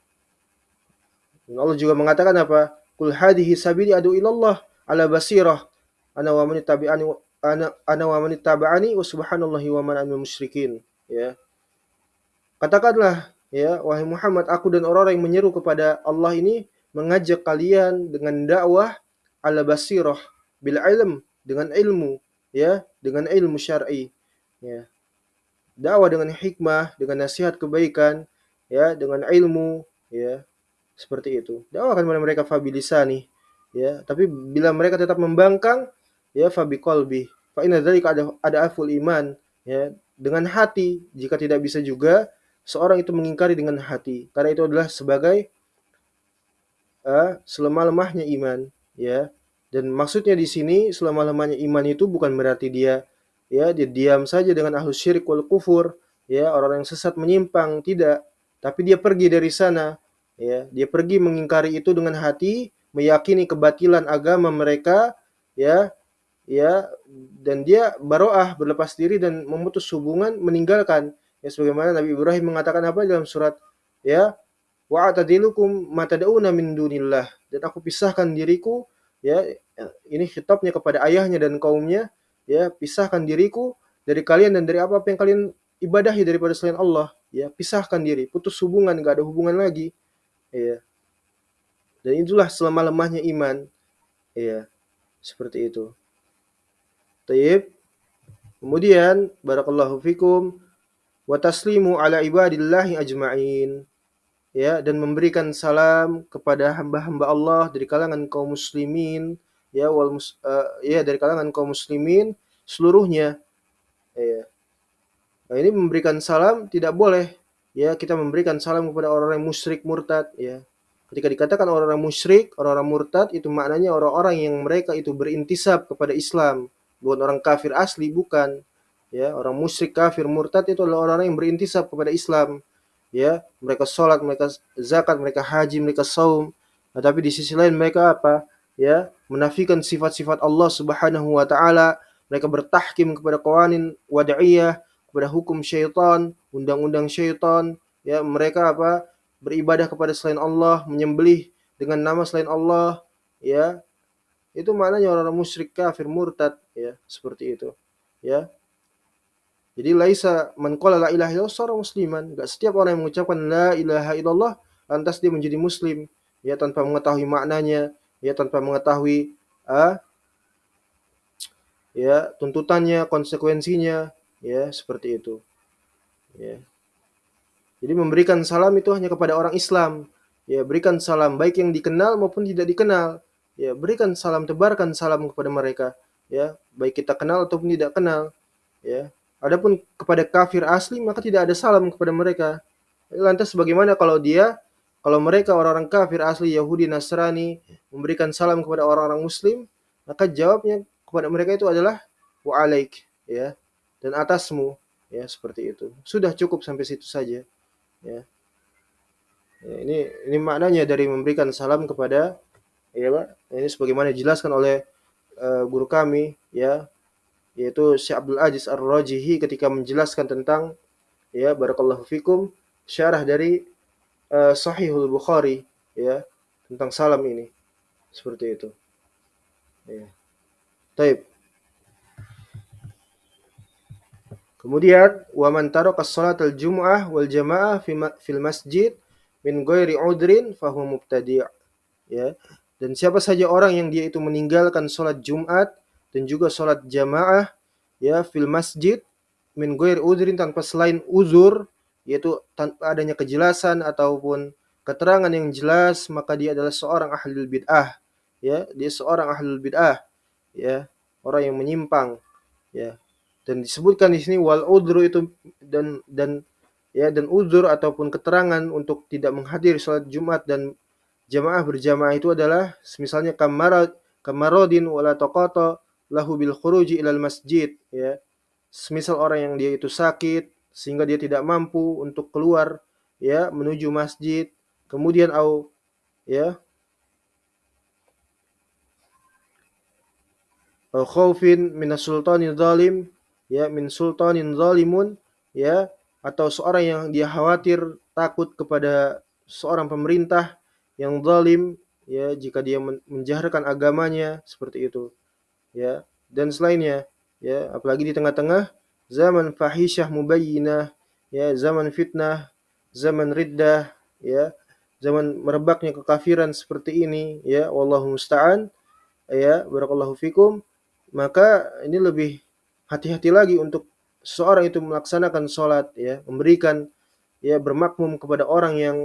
Dan Allah juga mengatakan apa? Qul hadhihi sabili adu ilallah ala basirah ana wa man tabi'ani ana wa man tabi'ani wa subhanallahi wa man minal musyrikin. Ya. Katakanlah, ya, wahai Muhammad, aku dan orang-orang yang menyeru kepada Allah ini mengajak kalian dengan dakwah ala basirah, bil ilm, dengan ilmu, ya, dengan ilmu syar'i, ya. Dakwah dengan hikmah, dengan nasihat kebaikan, ya, dengan ilmu, ya, seperti itu. Dakwahkan kepada mereka fabilisani, ya, tapi bila mereka tetap membangkang, ya, fabiqalbi, fa inna dzalika ada aful iman, ya, dengan hati. Jika tidak bisa juga, seorang itu mengingkari dengan hati, karena itu adalah sebagai selemah-lemahnya iman, ya. Dan maksudnya di sini selemah-lemahnya iman itu bukan berarti dia, ya, dia diam saja dengan ahlus syirik wal kufur, ya, orang yang sesat menyimpang, tidak. Tapi dia pergi dari sana, ya, dia pergi mengingkari itu dengan hati, meyakini kebatilan agama mereka, ya, ya, dan dia baroah, berlepas diri dan memutus hubungan, meninggalkan. Ya, sebagaimana Nabi Ibrahim mengatakan apa dalam surat, ya, wa atadilukum ma tad'una min dunillah, dan aku pisahkan diriku, ya, ini khitabnya kepada ayahnya dan kaumnya, ya, pisahkan diriku dari kalian dan dari apa-apa yang kalian ibadahi daripada selain Allah, ya, pisahkan diri, putus hubungan, enggak ada hubungan lagi, ya. Dan itulah selemah-lemahnya iman, ya, seperti itu. Taib. Kemudian barakallahu fikum wa taslimu ala ibadillahi ajma'in, ya, dan memberikan salam kepada hamba-hamba Allah dari kalangan kaum muslimin, ya, ya, dari kalangan kaum muslimin seluruhnya, ya. Nah, ini memberikan salam tidak boleh, ya, kita memberikan salam kepada orang-orang musyrik murtad, ya. Ketika dikatakan orang-orang musyrik, orang-orang murtad, itu maknanya orang-orang yang mereka itu berintisab kepada Islam, bukan orang kafir asli, bukan. Ya, orang musyrik, kafir, murtad itu adalah orang-orang yang berintisab kepada Islam. Ya, mereka sholat, mereka zakat, mereka haji, mereka saum. Nah, tapi di sisi lain mereka apa? Ya, menafikan sifat-sifat Allah Subhanahu wa taala. Mereka bertahkim kepada qawanin wad'iyah, kepada hukum syaitan, undang-undang syaitan. Ya, mereka apa? Beribadah kepada selain Allah, menyembelih dengan nama selain Allah, ya. Itu maknanya orang-orang musyrik, kafir, murtad, ya, seperti itu. Ya. Jadi laisa man qala la ilaha illallah sara musliman. Enggak setiap orang yang mengucapkan la ilaha illallah lantas dia menjadi muslim, ya, tanpa mengetahui maknanya, ya, tanpa mengetahui ya, tuntutannya, konsekuensinya, ya, seperti itu. Ya. Jadi memberikan salam itu hanya kepada orang Islam. Ya, berikan salam baik yang dikenal maupun tidak dikenal. ya berikan salam, tebarkan salam kepada mereka, ya baik kita kenal ataupun tidak kenal, ya. Adapun kepada kafir asli maka tidak ada salam kepada mereka. Lantas bagaimana kalau mereka orang-orang kafir asli Yahudi Nasrani memberikan salam kepada orang-orang muslim, maka jawabnya kepada mereka itu adalah wa'alaik, ya, dan atasmu, ya, seperti itu. Sudah cukup sampai situ saja, ya. Ya, ini maknanya dari memberikan salam kepada, ya Pak, ini sebagaimana dijelaskan oleh guru kami, ya, yaitu Syekh Abdul Aziz Ar-Rajihi ketika menjelaskan tentang, ya, barakallahu fikum, syarah dari Sahihul Bukhari, ya, tentang salam ini. Seperti itu. Ya. Taib. Kemudian wa man taraka shalatal jumu'ah wal jamaah fil masjid min ghairi udrin fahuwa mubtadi'. Ya. Dan siapa saja orang yang dia itu meninggalkan salat Jumat dan juga salat jamaah, ya, fil masjid min ghairi udrin, tanpa selain uzur, yaitu tanpa adanya kejelasan ataupun keterangan yang jelas, maka dia adalah seorang ahlul bid'ah, ya, dia seorang ahlul bid'ah, ya, orang yang menyimpang, ya. Dan disebutkan di sini wal udru itu, dan ya, dan uzur ataupun keterangan untuk tidak menghadiri salat Jumat dan jamaah berjamaah itu adalah misalnya kamarodin wala taqata lahu bil khuruji ilal masjid, ya. Semisal orang yang dia itu sakit sehingga dia tidak mampu untuk keluar, ya, menuju masjid. Kemudian ya, au khaufin minas sultanin zalim, ya, min sultanin zalimun, ya, atau seorang yang dia khawatir takut kepada seorang pemerintah yang zalim, ya, jika dia menjaharkan agamanya, seperti itu, ya, dan selainnya, ya, apalagi di tengah-tengah zaman fahisyah mubayyinah, ya, zaman fitnah, zaman riddah, ya, zaman merebaknya kekafiran seperti ini, ya, wallahu musta'an, ya, barakallahu fikum. Maka ini lebih hati-hati lagi untuk seorang itu melaksanakan sholat, ya, memberikan, ya, bermakmum kepada orang yang,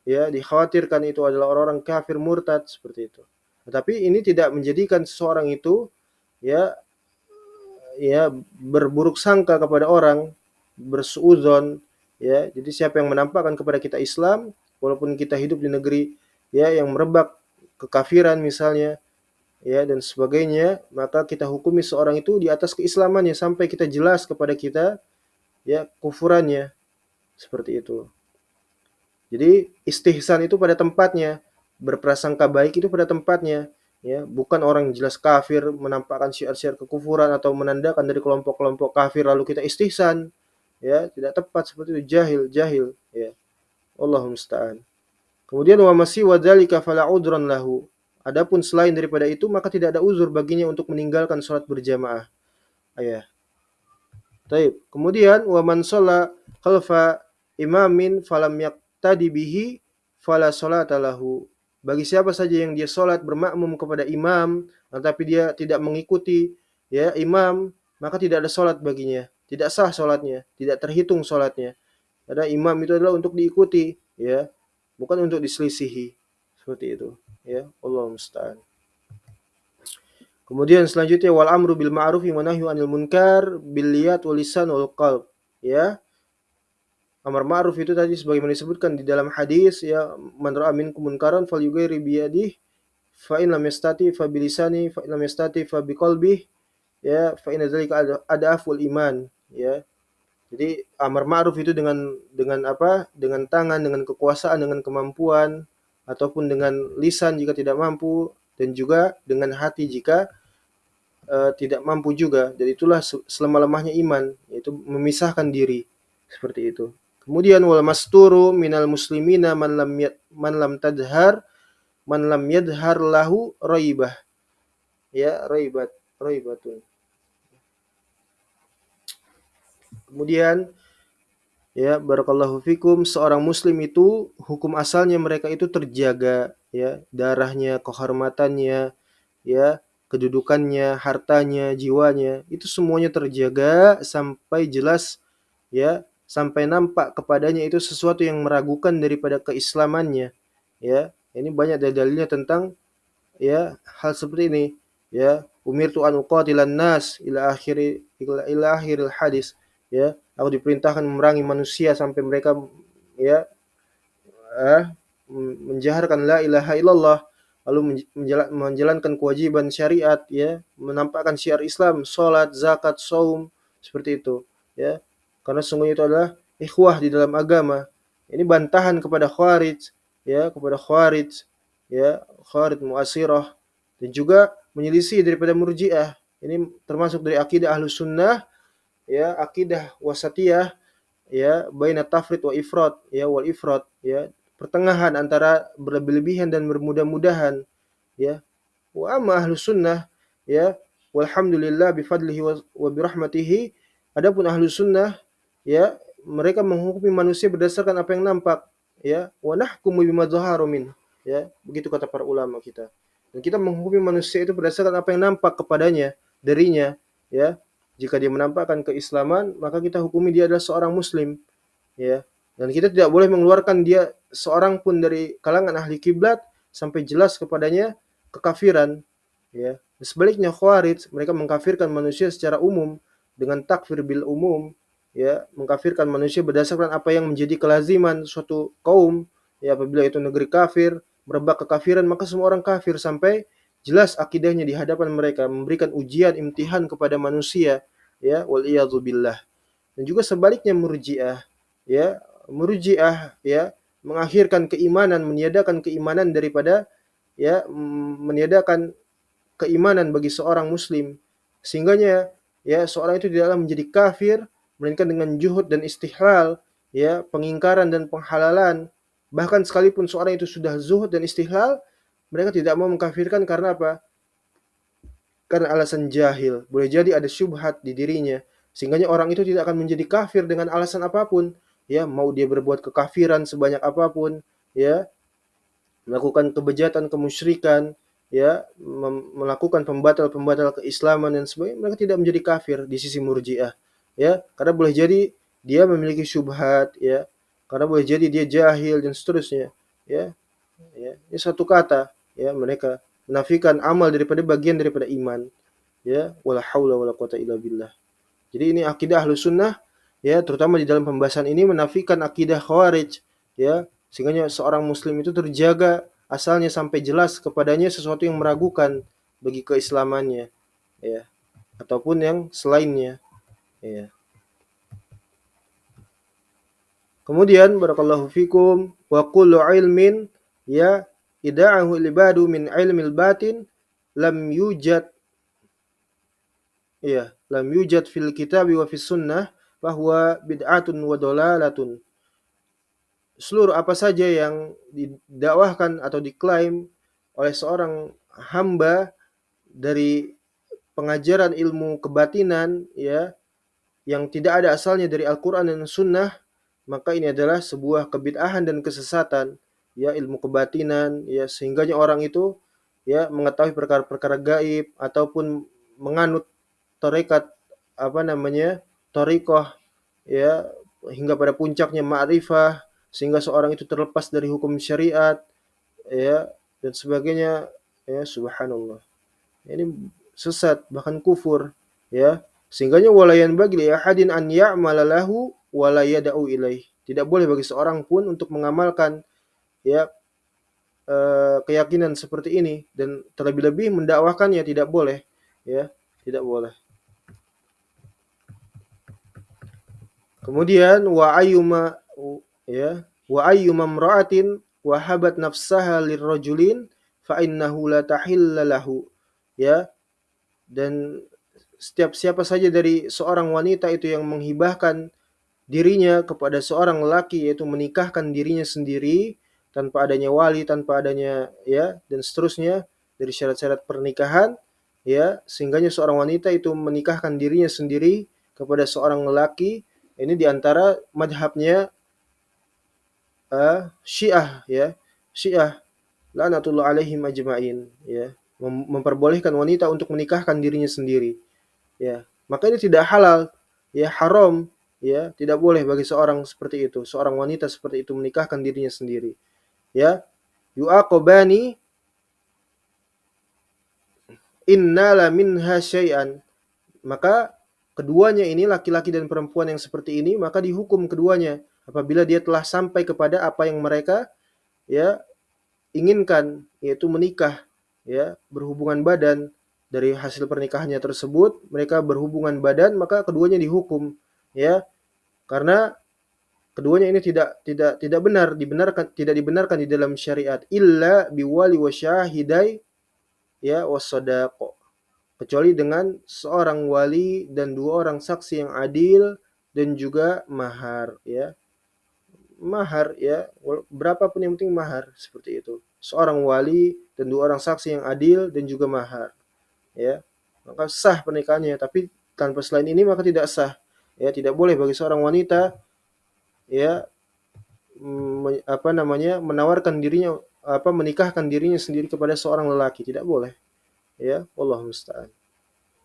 ya, dikhawatirkan itu adalah orang-orang kafir murtad, seperti itu. Tetapi ini tidak menjadikan seseorang itu, ya, berburuk sangka kepada orang, bersuudzon, ya. Jadi siapa yang menampakkan kepada kita Islam walaupun kita hidup di negeri, ya, yang merebak kekafiran misalnya, ya, dan sebagainya, maka kita hukumi seorang itu di atas keislamannya sampai kita jelas kepada kita, ya, kufurannya, seperti itu. Jadi istihsan itu pada tempatnya, berprasangka baik itu pada tempatnya, ya, bukan orang jelas kafir menampakkan syiar-syiar kekufuran atau menandakan dari kelompok-kelompok kafir lalu kita istihsan, ya, tidak tepat, seperti itu, jahil, ya. Allahu musta'an. Kemudian wa masih wadzalika fala udran lahu. Adapun selain daripada itu maka tidak ada uzur baginya untuk meninggalkan salat berjamaah. Ya. Taib. Kemudian wa man shalla khalfa imamin falam yaqtadi bihi fala sholata lahu. Bagi siapa saja yang dia salat bermakmum kepada imam tetapi dia tidak mengikuti, ya, imam, maka tidak ada salat baginya, tidak sah salatnya, tidak terhitung salatnya. Karena imam itu adalah untuk diikuti, ya, bukan untuk diselisihi. Seperti itu, ya. Allahu musta'an. Kemudian selanjutnya wal amru bil ma'ruf wa nahyu 'anil munkar bil liyat wal lisan wal qalb, ya. Amar ma'ruf itu tadi sebagaimana disebutkan di dalam hadis, ya, man ra'a minkum munkaran falyughayyir bi yadihi fa in lam yastati fa bi lisani fa in lam yastati fa bi qalbihi, ya, fa inna dzalika adaful iman, ya. Jadi amar ma'ruf itu dengan apa? Dengan tangan, dengan kekuasaan, dengan kemampuan, ataupun dengan lisan jika tidak mampu, dan juga dengan hati jika tidak mampu juga. Dan itulah selama-lamahnya iman, yaitu memisahkan diri, seperti itu. Kemudian wal masturu minal muslimina man lam yadhar lahu raibah. Ya, raibatun. Kemudian, ya, barakallahu fikum, seorang muslim itu hukum asalnya mereka itu terjaga, ya, darahnya, kehormatannya, ya, kedudukannya, hartanya, jiwanya, itu semuanya terjaga sampai jelas, ya, sampai nampak kepadanya itu sesuatu yang meragukan daripada keislamannya, ya. Ini banyak dalilnya tentang, ya hal seperti ini, ya umirtu an uqatilan nas ila akhiril hadis, ya aku diperintahkan memerangi manusia sampai mereka ya menjaharkan la ilaha illallah, lalu menjalankan kewajiban syariat, ya menampakkan syiar Islam, salat, zakat, saum, seperti itu, ya karena sungguhnya itu adalah ikhwah di dalam agama. Ini bantahan kepada khawarij, ya khawarij mu'asirah, dan juga menyelisih daripada murji'ah. Ini termasuk dari akidah ahlus sunnah, ya akidah wasatiyah, ya baina tafrid wa ifrat, ya wal ifrat, ya pertengahan antara berlebih-lebihan dan bermudah-mudahan, ya wa amma ahlus sunnah, ya walhamdulillah bifadlihi wa birahmatihi, adapun ahlus sunnah, ya mereka menghukumi manusia berdasarkan apa yang nampak, ya wa nahkumu bima dhahara min, ya begitu kata para ulama kita, dan kita menghukumi manusia itu berdasarkan apa yang nampak kepadanya darinya, ya jika dia menampakkan keislaman maka kita hukumi dia adalah seorang muslim, ya dan kita tidak boleh mengeluarkan dia seorang pun dari kalangan ahli kiblat sampai jelas kepadanya kekafiran, ya sebaliknya khawarij mereka mengkafirkan manusia secara umum dengan takfir bil umum, ya mengkafirkan manusia berdasarkan apa yang menjadi kelaziman suatu kaum, ya apabila itu negeri kafir merebak kekafiran maka semua orang kafir sampai jelas akidahnya di hadapan mereka, memberikan ujian imtihan kepada manusia, ya wal billah. Dan juga sebaliknya murji'ah, ya murji'ah, ya mengakhirkan keimanan, meniadakan keimanan daripada, ya meniadakan keimanan bagi seorang muslim, sehingganya ya seorang itu tidaklah menjadi kafir melainkan dengan juhud dan istihlal, ya pengingkaran dan penghalalan. Bahkan sekalipun seorang itu sudah zuhud dan istihlal, mereka tidak mau mengkafirkan karena apa? Karena alasan jahil. Boleh jadi ada syubhat di dirinya, sehingganya orang itu tidak akan menjadi kafir dengan alasan apapun, ya mau dia berbuat kekafiran sebanyak apapun, ya melakukan kebejatan, kemusyrikan, ya melakukan pembatal-pembatal keislaman dan sebagainya, mereka tidak menjadi kafir di sisi murji'ah, ya karena boleh jadi dia memiliki syubhat, ya karena boleh jadi dia jahil dan seterusnya, ya ini satu kata, ya mereka menafikan amal daripada bagian daripada iman, ya wala haula wala quwata illa billah. Jadi ini akidah Ahlus Sunnah, ya terutama di dalam pembahasan ini menafikan akidah Khawarij, ya sehingga seorang muslim itu terjaga asalnya sampai jelas kepadanya sesuatu yang meragukan bagi keislamannya, ya ataupun yang selainnya, ya. Kemudian barakallahu fikum wa kullu ilmin, ya ida'ahu libadu min ilmil batin lam yujad, ya lam yujad fil kitabi wa fis sunnah bahwa bid'atun wa dalalatun. Seluruh apa saja yang didakwahkan atau diklaim oleh seorang hamba dari pengajaran ilmu kebatinan, ya yang tidak ada asalnya dari Al-Quran dan Sunnah, maka ini adalah sebuah kebid'ahan dan kesesatan, ya ilmu kebatinan, ya sehingganya orang itu ya mengetahui perkara-perkara gaib ataupun menganut tarekat thariqah, ya hingga pada puncaknya ma'rifah sehingga seorang itu terlepas dari hukum syariat, ya dan sebagainya, ya subhanallah. Ini sesat bahkan kufur, ya sehingganya walayan bagi li ahadin an ya'mala lahu wala yad'u ilaih. Tidak boleh bagi seorang pun untuk mengamalkan, ya keyakinan seperti ini dan terlebih-lebih mendakwahkannya, tidak boleh, ya tidak boleh. Kemudian wa ayyuma, ya wa ayyuma imra'atin wahabat nafsaha lirrajulin fa innahu la tahilla lahu, ya dan setiap siapa saja dari seorang wanita itu yang menghibahkan dirinya kepada seorang lelaki, yaitu menikahkan dirinya sendiri tanpa adanya wali, tanpa adanya ya dan seterusnya dari syarat-syarat pernikahan, ya sehingganya seorang wanita itu menikahkan dirinya sendiri kepada seorang lelaki, ini diantara madhabnya Syiah, ya Syiah laknatullah alaihim ajma'in, ya memperbolehkan wanita untuk menikahkan dirinya sendiri, ya maka ini tidak halal, ya haram, ya tidak boleh bagi seorang seperti itu, seorang wanita seperti itu menikahkan dirinya sendiri, ya yu'aqabani innala minha syai'an, maka keduanya ini, laki-laki dan perempuan yang seperti ini, maka dihukum keduanya apabila dia telah sampai kepada apa yang mereka ya inginkan, yaitu menikah, ya, berhubungan badan. Dari hasil pernikahannya tersebut mereka berhubungan badan, maka keduanya dihukum, ya, karena keduanya ini tidak benar, tidak dibenarkan di dalam syariat, illa biwali wa syahidai, ya, wasadaqo, kecuali dengan seorang wali dan dua orang saksi yang adil dan juga mahar, ya. Mahar, ya, berapapun yang penting mahar, seperti itu. Seorang wali dan dua orang saksi yang adil dan juga mahar, ya. Maka sah pernikahannya, tapi tanpa selain ini maka tidak sah. Ya, tidak boleh bagi seorang wanita, ya, menawarkan dirinya, menikahkan dirinya sendiri kepada seorang lelaki, tidak boleh, ya. Wallahu musta'an.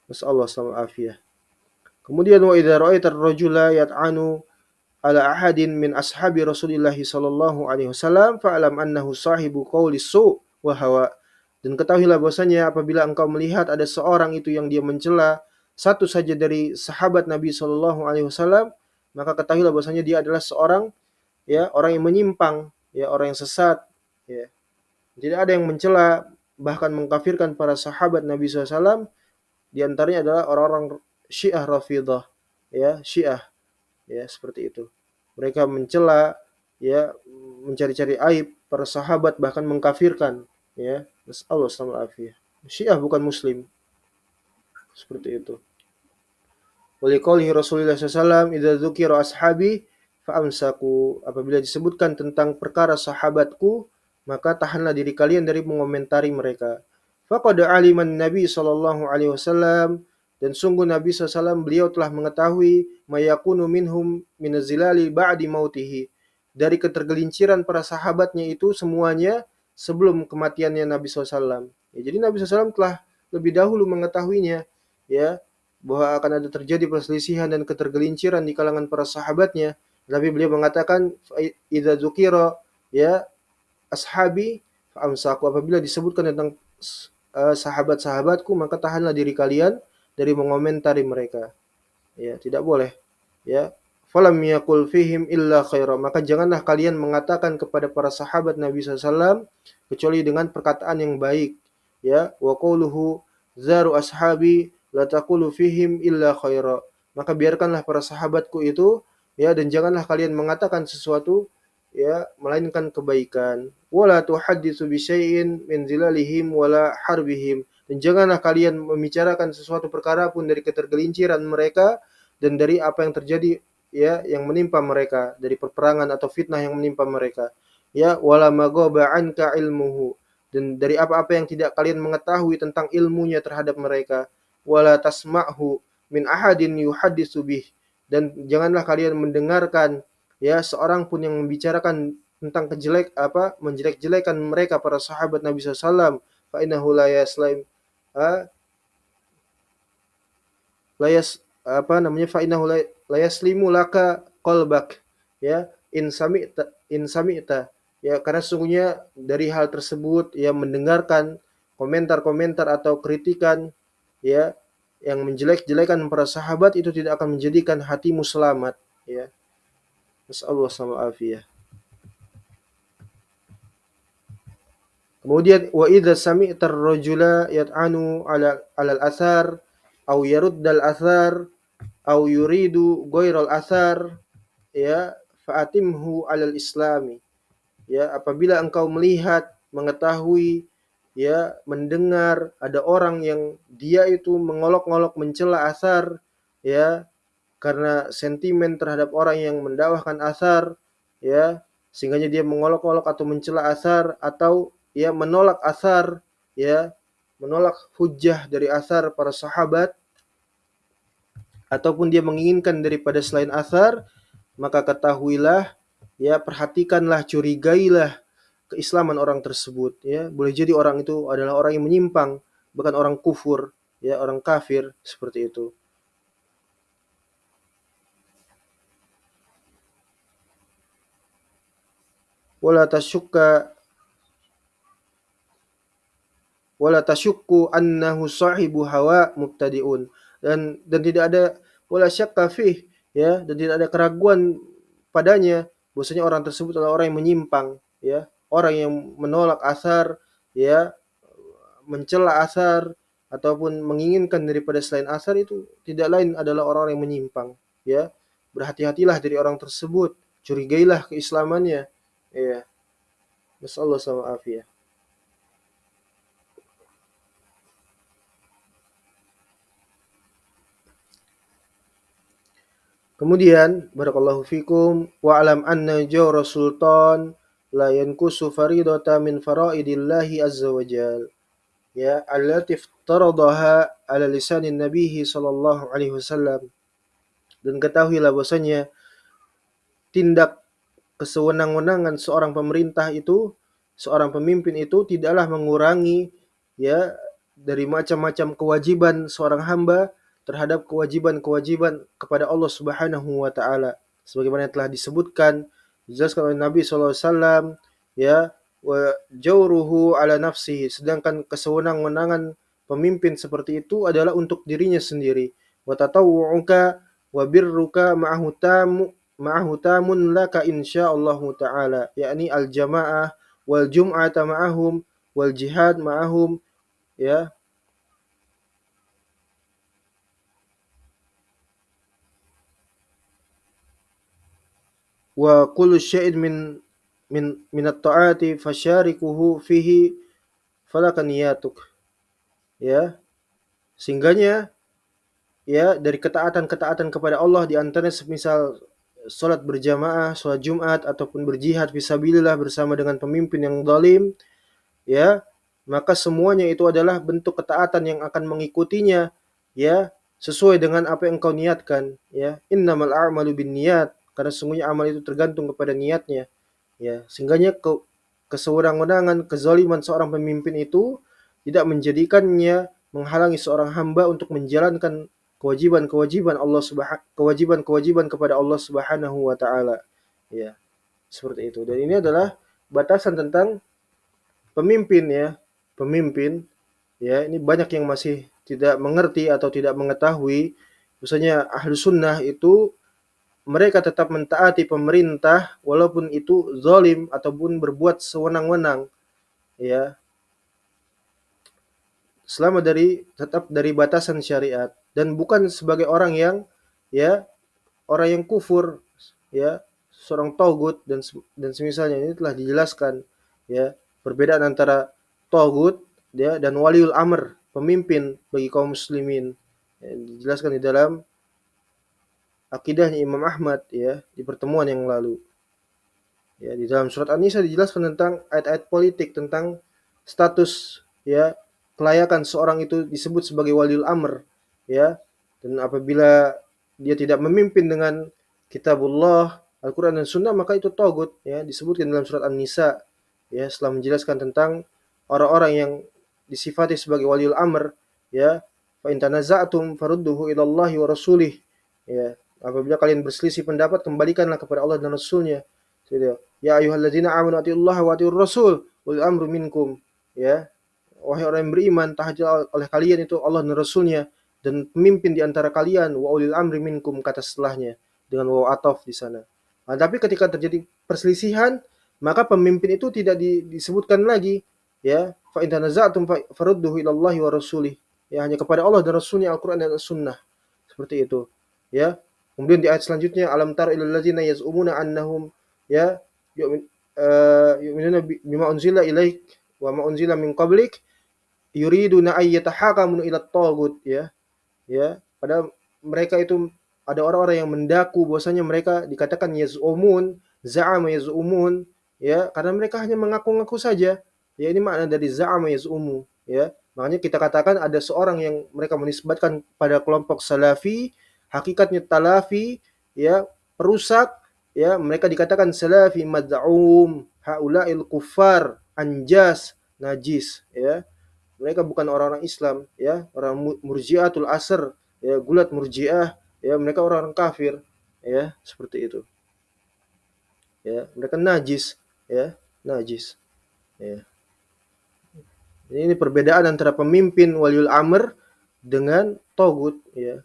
Nasallahu alaihi. Kemudian wa idza ra'aita ar-rajula yat'anu ala ahadin min ashabi Rasulillah sallallahu alaihi wasallam fa'lam annahu sahibu qauli su' wa hawa. Dan ketahuilah bahwasanya apabila engkau melihat ada seorang itu yang dia mencela satu saja dari sahabat Nabi sallallahu alaihi wasallam, maka ketahuilah bahwasanya dia adalah seorang, ya, orang yang menyimpang, ya, orang yang sesat, ya. Tidak ada yang mencela bahkan mengkafirkan para sahabat Nabi SAW, di antaranya adalah orang-orang Syiah Rafidhah, ya, Syiah, ya, seperti itu. Mereka mencela, ya, mencari-cari aib para sahabat, bahkan mengkafirkan, ya. Allah alaihi. Syiah bukan muslim, seperti itu. Waliqaulihi Rasulullah SAW, idza dzukira ashabi fa'amsaku, apabila disebutkan tentang perkara sahabatku, maka tahanlah diri kalian dari mengomentari mereka. Faqad aliman Nabi sallallahu alaihi wasallam, dan sungguh Nabi SAW beliau telah mengetahui mayakunu minhum minazilali ba'di mautihi, dari ketergelinciran para sahabatnya itu semuanya sebelum kematiannya Nabi SAW. Ya, jadi Nabi SAW telah lebih dahulu mengetahuinya, ya, bahwa akan ada terjadi perselisihan dan ketergelinciran di kalangan para sahabatnya. Nabi beliau mengatakan, idza dzukira, ya, ashabi fa'amsaku, apabila disebutkan tentang sahabat-sahabatku, maka tahanlah diri kalian dari mengomentari mereka. Ya, tidak boleh, ya. Falam yakul fihim illa khaira, maka janganlah kalian mengatakan kepada para sahabat Nabi SAW kecuali dengan perkataan yang baik, ya. Wa qauluhu zaru ashabi la taqulu fihim illa khaira, maka biarkanlah para sahabatku itu, ya, dan janganlah kalian mengatakan sesuatu, ya, melainkan kebaikan. Wala tuhaddisu bi syai'in min zilalihim wala harbihim, dan janganlah kalian membicarakan sesuatu perkara pun dari ketergelinciran mereka dan dari apa yang terjadi, ya, yang menimpa mereka dari peperangan atau fitnah yang menimpa mereka. Ya, wala maghaba anka ilmuhu, dan dari apa-apa yang tidak kalian mengetahui tentang ilmunya terhadap mereka. Wala tasma'hu min ahadin yuhaddisu bih, dan janganlah kalian mendengarkan, ya, seorang pun yang membicarakan tentang menjelek-jelekan mereka para sahabat Nabi SAW. Fa innahu la yaslim layas fa innahu la yaslimu laka qalbak, ya, in sami'ta, ya, karena sesungguhnya dari hal tersebut, ya, mendengarkan komentar-komentar atau kritikan, ya, yang menjelek-jelekan para sahabat itu tidak akan menjadikan hatimu selamat, ya. Nasallahu alaihi. Kemudian wa idza sami'tar rajula yat'anu 'alal athar aw yaruddal athar aw yuridu ghairal athar, ya, fa'atimhu 'alal islami, ya, apabila engkau melihat, mengetahui, ya, mendengar ada orang yang dia itu mengolok-olok mencela athar, ya, karena sentimen terhadap orang yang mendakwahkan athar, ya, sehingga dia mengolok-olok atau mencela athar, atau, ya, menolak athar, ya, menolak hujjah dari athar para sahabat, ataupun dia menginginkan daripada selain athar, maka ketahuilah, ya, perhatikanlah, curigailah keislaman orang tersebut, ya. Boleh jadi orang itu adalah orang yang menyimpang, bukan orang kufur, ya, orang kafir, seperti itu. Wala tasyukka wala tasyukku annahu sahibu hawa mubtadi'un, dan tidak ada wala syakka fih, ya, dan tidak ada keraguan padanya bahwasanya orang tersebut adalah orang yang menyimpang, ya, orang yang menolak asar, ya, mencela asar ataupun menginginkan daripada selain asar, itu tidak lain adalah orang-orang yang menyimpang, ya. Berhati-hatilah dari orang tersebut, curigailah keislamannya, ya. Nasallahu sama afiyah. Kemudian barakallahu fikum wa alam anna jawra sultan la yankusu faridata min faraidillahi azza wa jal, ya, allati iftaradaha ala lisanin nabihi sallallahu alaihi wasallam. Dan ketahuilah bahwasanya tindak kesewenang-wenangan seorang pemerintah itu, seorang pemimpin itu tidaklah mengurangi, ya, dari macam-macam kewajiban seorang hamba terhadap kewajiban-kewajiban kepada Allah Subhanahu wa taala. Sebagaimana yang telah disebutkan, dijelaskan oleh Nabi sallallahu alaihi wasallam, ya, wa jawruhu ala nafsihi, sedangkan kesewenang-wenangan pemimpin seperti itu adalah untuk dirinya sendiri. Wa tatawwu'uka wa birruka ma'ahu tamun laka insyaallahu ta'ala, yakni al-jamaah wal jum'ata ma'ahum wal jihad ma'ahum, ya. Wa kullu syai'in min at-ta'ati fasyarikuhu fihi falaka niyatuk, ya. Sehingganya, ya, dari ketaatan-ketaatan kepada Allah di antaranya semisal salat berjamaah, salat Jumat ataupun berjihad fisabilillah bersama dengan pemimpin yang zalim, ya, maka semuanya itu adalah bentuk ketaatan yang akan mengikutinya, ya, sesuai dengan apa yang kau niatkan, ya. Innamal a'malu binniyat, karena sesungguhnya amal itu tergantung kepada niatnya, ya. Sehingganya kesewenang-wenangan, kezaliman seorang pemimpin itu tidak menjadikannya menghalangi seorang hamba untuk menjalankan kewajiban-kewajiban kepada Allah Subhanahu wa taala, ya. Seperti itu. Dan ini adalah batasan tentang pemimpin, ya. Pemimpin, ya, ini banyak yang masih tidak mengerti atau tidak mengetahui bahwasanya ahlu sunnah itu mereka tetap mentaati pemerintah walaupun itu zalim ataupun berbuat sewenang-wenang, ya, selama tetap dari batasan syariat, dan bukan sebagai orang yang, ya, orang yang kufur, ya, seorang togut dan semisalnya. Ini telah dijelaskan, ya, perbedaan antara togut, ya, dan waliul amr, pemimpin bagi kaum muslimin, ya, dijelaskan di dalam akidahnya Imam Ahmad, ya, di pertemuan yang lalu, ya. Di dalam surat An-Nisa dijelaskan tentang ayat-ayat politik tentang status, ya, kelayakan seorang itu disebut sebagai waliul amr, ya. Dan apabila dia tidak memimpin dengan kitabullah, Al-Quran dan Sunnah, maka itu togut, ya, disebutkan dalam surat An-Nisa, ya, setelah menjelaskan tentang orang-orang yang disifati sebagai waliul amr, ya, fa in tanaza'tum farudduhu ilallahi wa rasulih, ya, apabila kalian berselisih pendapat kembalikanlah kepada Allah dan Rasulnya, ya ayyuhalladzina amanu atiullaha wa atiur rasul wal amru minkum, ya, wahai orang yang beriman, taatilah oleh kalian itu Allah dan Rasulnya, dan pemimpin di antara kalian, wa ulil amri minkum, kata setelahnya dengan waw ataf di sana. Nah, tapi ketika terjadi perselisihan, maka pemimpin itu tidak disebutkan lagi, ya, fa in tanaza'tum farudduhu ilallahi wa rasulih, ya, hanya kepada Allah dan Rasulnya, Al-Quran dan As-Sunnah, seperti itu, ya. Kemudian di ayat selanjutnya, alam tara ilal ladzina yaz'umuna annahum, ya, yu'minuna bima unzila ilaik wa ma unzila min qablik yuriduna ay yatahakamu ila tagut, ya, ya, pada mereka itu ada orang-orang yang mendaku bahwasanya mereka dikatakan yaz'umun, za'ama yaz'umun, ya, karena mereka hanya mengaku-ngaku saja, ya. Ini makna dari za'ama yaz'umu, ya. Makanya kita katakan ada seorang yang mereka menisbatkan pada kelompok salafi, hakikatnya talafi, ya, perusak, ya, mereka dikatakan salafi mad'um, haula'il kuffar anjas, najis, ya. Mereka bukan orang-orang Islam, ya, orang murji'atul asr, ya, gulat murji'ah, ya, mereka orang-orang kafir, ya, seperti itu, ya, mereka najis, ya, najis, ya. Ini perbedaan antara pemimpin waliul amr dengan togut, ya.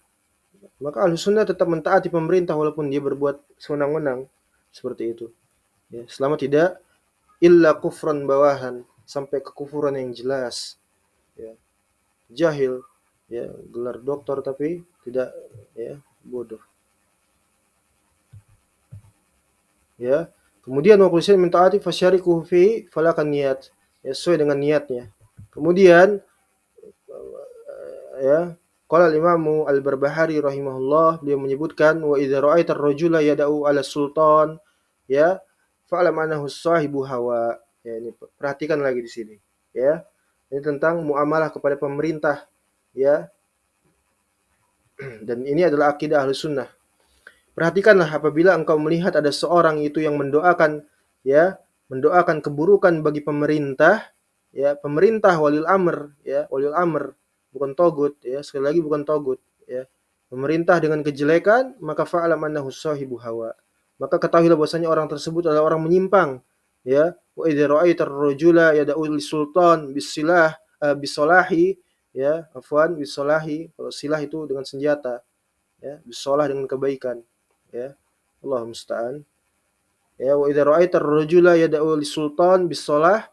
Maka Ahlussunnah tetap mentaati pemerintah walaupun dia berbuat sewenang-wenang seperti itu. Ya, selama tidak illa kufran bawahan, sampai kekufuran yang jelas. Ya, jahil, ya, gelar doktor tapi tidak, ya, bodoh. Ya. Kemudian wa qul mentaati fasyariku fi falakan niat. Ya, sesuai dengan niatnya. Kemudian ya, qala al-Imam Al-Barbahari rahimahullah, beliau menyebutkan wa idza ra'aita ar-rajula yad'u 'ala sultan, ya, fa'lam annahu sahibu hawa. Ya, ini perhatikan lagi di sini, ya. Ini tentang muamalah kepada pemerintah, ya. Dan ini adalah akidah Ahlussunnah. Perhatikanlah apabila engkau melihat ada seorang itu yang mendoakan, ya, mendoakan keburukan bagi pemerintah, ya, pemerintah waliul amr, ya, waliul amr, bukan togut, ya, sekali lagi bukan togut, ya. Pemerintah dengan kejelekan, maka fa'lam annahu sahibu hawa. Maka ketahuilah bahwasanya orang tersebut adalah orang menyimpang, ya. Wa idza ra'aita ar-rajula yad'u lis-sultan bis-silah, bis-salahi, ya, afwan, bis-salahi, kalau silah itu dengan senjata, ya, bis-salah dengan kebaikan, ya. Allah musta'an. Ya, wa idza ra'aita ar-rajula yad'u lis-sultan bis-salah,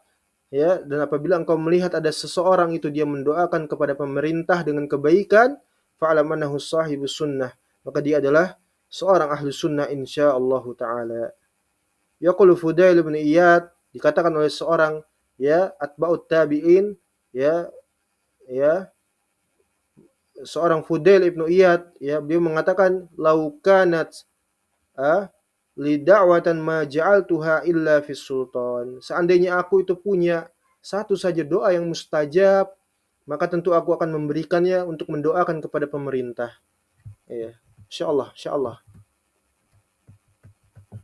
ya, dan apabila engkau melihat ada seseorang itu dia mendoakan kepada pemerintah dengan kebaikan, fa'lam annahu sahibus sunnah, maka dia adalah seorang ahli sunnah insyaallah taala. Yaqulu Fudail bin Iyad, dikatakan oleh seorang, ya, atba'ut tabi'in, ya, ya, seorang Fudail ibnu Iyad, ya, beliau mengatakan laukanat li da'watan ma ja'altuha illa fis sultan. Seandainya aku itu punya satu saja doa yang mustajab, maka tentu aku akan memberikannya untuk mendoakan kepada pemerintah. Ya, insyaallah, insyaallah.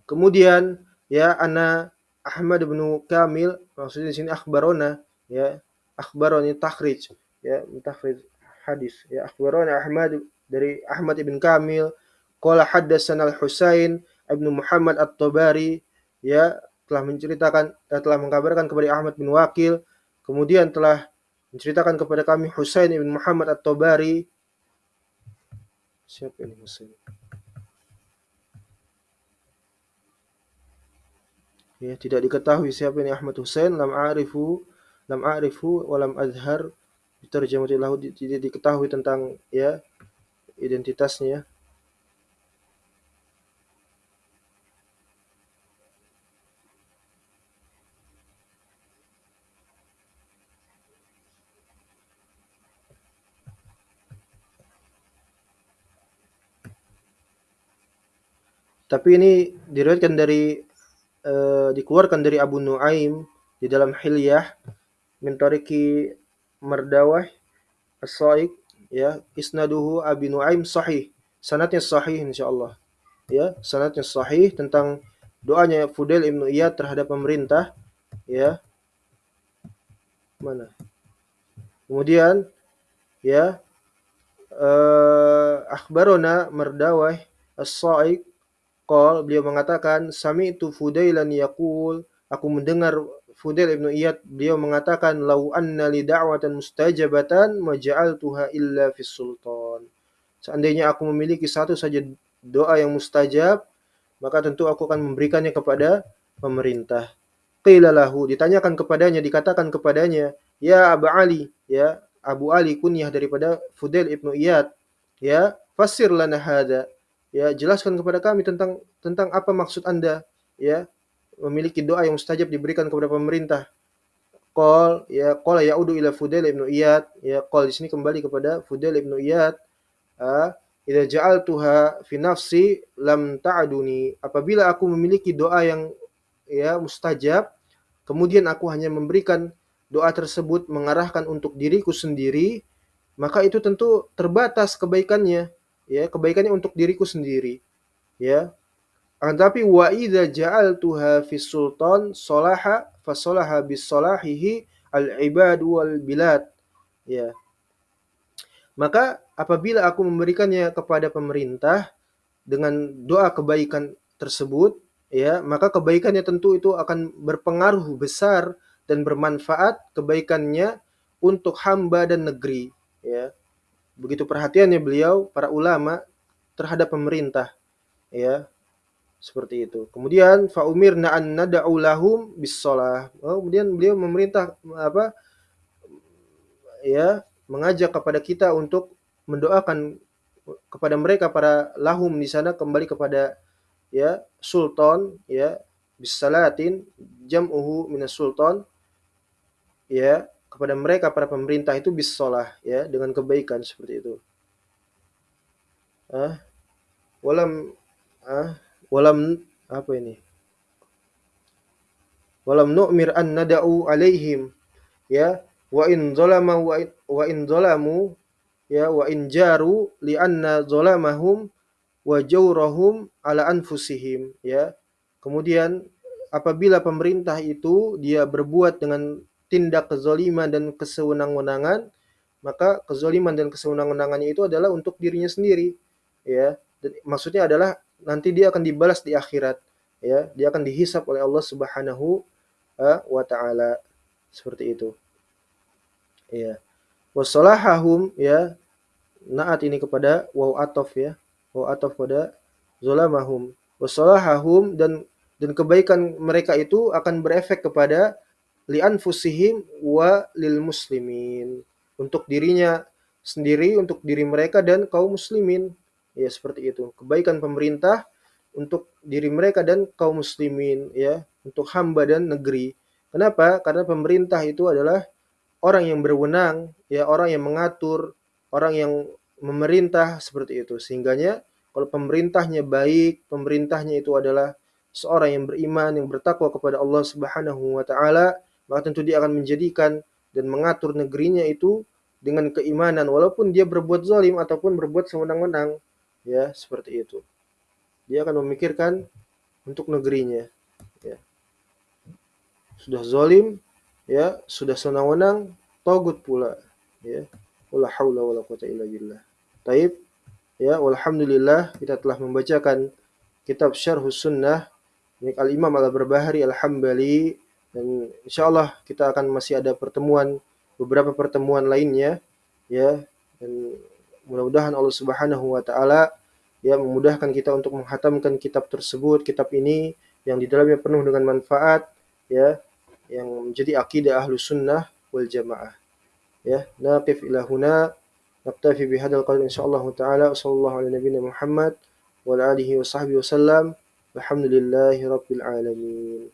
Kemudian, ya, ana Ahmad bin Kamil, maksudnya di sini akhbarona, ya, akhbaroni takhrij, ya, takhrij hadis, ya, akhbarona Ahmad, dari Ahmad ibn Kamil, qala haddatsana al-Husain ibnu Muhammad at-Tabari, ya, telah mengkabarkan kepada Ahmad bin Wakil, kemudian telah menceritakan kepada kami Husain ibn Muhammad at-Tabari. Siapa ini Husain? Ya, tidak diketahui siapa ini Ahmad Husain, lam a'rifu wa lam azhar bitarjamati lahu, tidak diketahui tentang, ya, identitasnya. Tapi ini diriwayatkan dari, dikeluarkan dari Abu Nuaim di dalam Hilyah min tariqi Mardawah As-Sa'iq, ya, isnaduhu Abi Nuaim sahih, sanadnya sahih insyaallah, ya, sanadnya sahih tentang doanya Fudail ibnu Iyad terhadap pemerintah, ya. Mana? Kemudian, ya, akhbarona Mardawah As-Sa'iq, beliau mengatakan sami'tu Fudailan yaqul, aku mendengar Fudail ibnu Iyad beliau mengatakan lau anna li da'watan mustajabatan ma ja'altuha illa fis sultan. Seandainya aku memiliki satu saja doa yang mustajab, maka tentu aku akan memberikannya kepada pemerintah. Qila lahu, ditanyakan kepadanya, dikatakan kepadanya, ya Abu Ali, ya, Abu Ali kunyah daripada Fudail ibnu Iyad, ya, fasir lana hada, ya, jelaskan kepada kami tentang apa maksud Anda, ya, memiliki doa yang mustajab diberikan kepada pemerintah. Qala ya'udu ila Fudail ibnu Iyad, ya, di sini kembali kepada Fudail ibnu Iyad, idza ja'altuha fi nafsi lam ta'duni, apabila aku memiliki doa yang, ya, mustajab, kemudian aku hanya memberikan doa tersebut mengarahkan untuk diriku sendiri, maka itu tentu terbatas kebaikannya, ya, kebaikannya untuk diriku sendiri, ya. Tapi wa idza ja'altuha fi sultan salaha fa salaha bis salahihi al ibad wal bilad, ya. Maka apabila aku memberikannya kepada pemerintah dengan doa kebaikan tersebut, ya, maka kebaikannya tentu itu akan berpengaruh besar dan bermanfaat kebaikannya untuk hamba dan negeri, ya. Begitu perhatiannya beliau para ulama terhadap pemerintah, ya, seperti itu. Kemudian fa umirna an nad'u lahum bis-shalah. Kemudian beliau memerintah apa? Ya, mengajak kepada kita untuk mendoakan kepada mereka para lahum di sana kembali kepada ya sultan ya bisalatin jam'uhu minas sultan ya kepada mereka para pemerintah itu bisalah ya dengan kebaikan seperti itu. Ah, walam walam apa ini? Walam nu'mir an nada'u alaihim ya wa in zalama wa in zalamu ya wa in jaru li anna zalamahum wa jawrahum ala anfusihim ya. Kemudian apabila pemerintah itu dia berbuat dengan tindak kezaliman dan kesewenang-wenangan, maka kezaliman dan kesewenang-wenangannya itu adalah untuk dirinya sendiri ya. Dan maksudnya adalah nanti dia akan dibalas di akhirat ya, dia akan dihisap oleh Allah Subhanahu wa taala seperti itu. Ya. Wasalahahum ya, naat ini kepada waw atof ya. Waw atof pada zolamahum. Wasalahahum dan kebaikan mereka itu akan berefek kepada li anfusihim wa lil muslimin. Untuk dirinya sendiri, untuk diri mereka dan kaum muslimin. Ya seperti itu. Kebaikan pemerintah untuk diri mereka dan kaum muslimin ya, untuk hamba dan negeri. Kenapa? Karena pemerintah itu adalah orang yang berwenang, ya orang yang mengatur, orang yang memerintah seperti itu. Sehingganya kalau pemerintahnya baik, pemerintahnya itu adalah seorang yang beriman, yang bertakwa kepada Allah Subhanahu wa taala, maka tentu dia akan menjadikan dan mengatur negerinya itu dengan keimanan walaupun dia berbuat zalim ataupun berbuat sewenang-wenang. Ya, seperti itu. Dia akan memikirkan untuk negerinya, ya. Sudah zalim, ya, sudah sewenang-wenang, togut pula, ya. Wala haula wala quwata illa billah. Taib, ya, walhamdulillah kita telah membacakan kitab Syarhus Sunnah milik Al-Imam Al-Barbahari Al-Hambali, dan insyaallah kita akan masih ada beberapa pertemuan lainnya, ya. Dan mudah-mudahan Allah Subhanahu wa taala ya memudahkan kita untuk menghatamkan kitab tersebut, kitab ini yang di dalamnya penuh dengan manfaat, ya, yang menjadi akidah Ahlus Sunnah wal Jamaah. Ya, naqif ila huna, naktafi bihadzal qadar insyaallah taala. Sallallahu ala nabiyyina Muhammad wa ala alihi wa sahbihi wasallam. Walhamdulillahi rabbil alamin.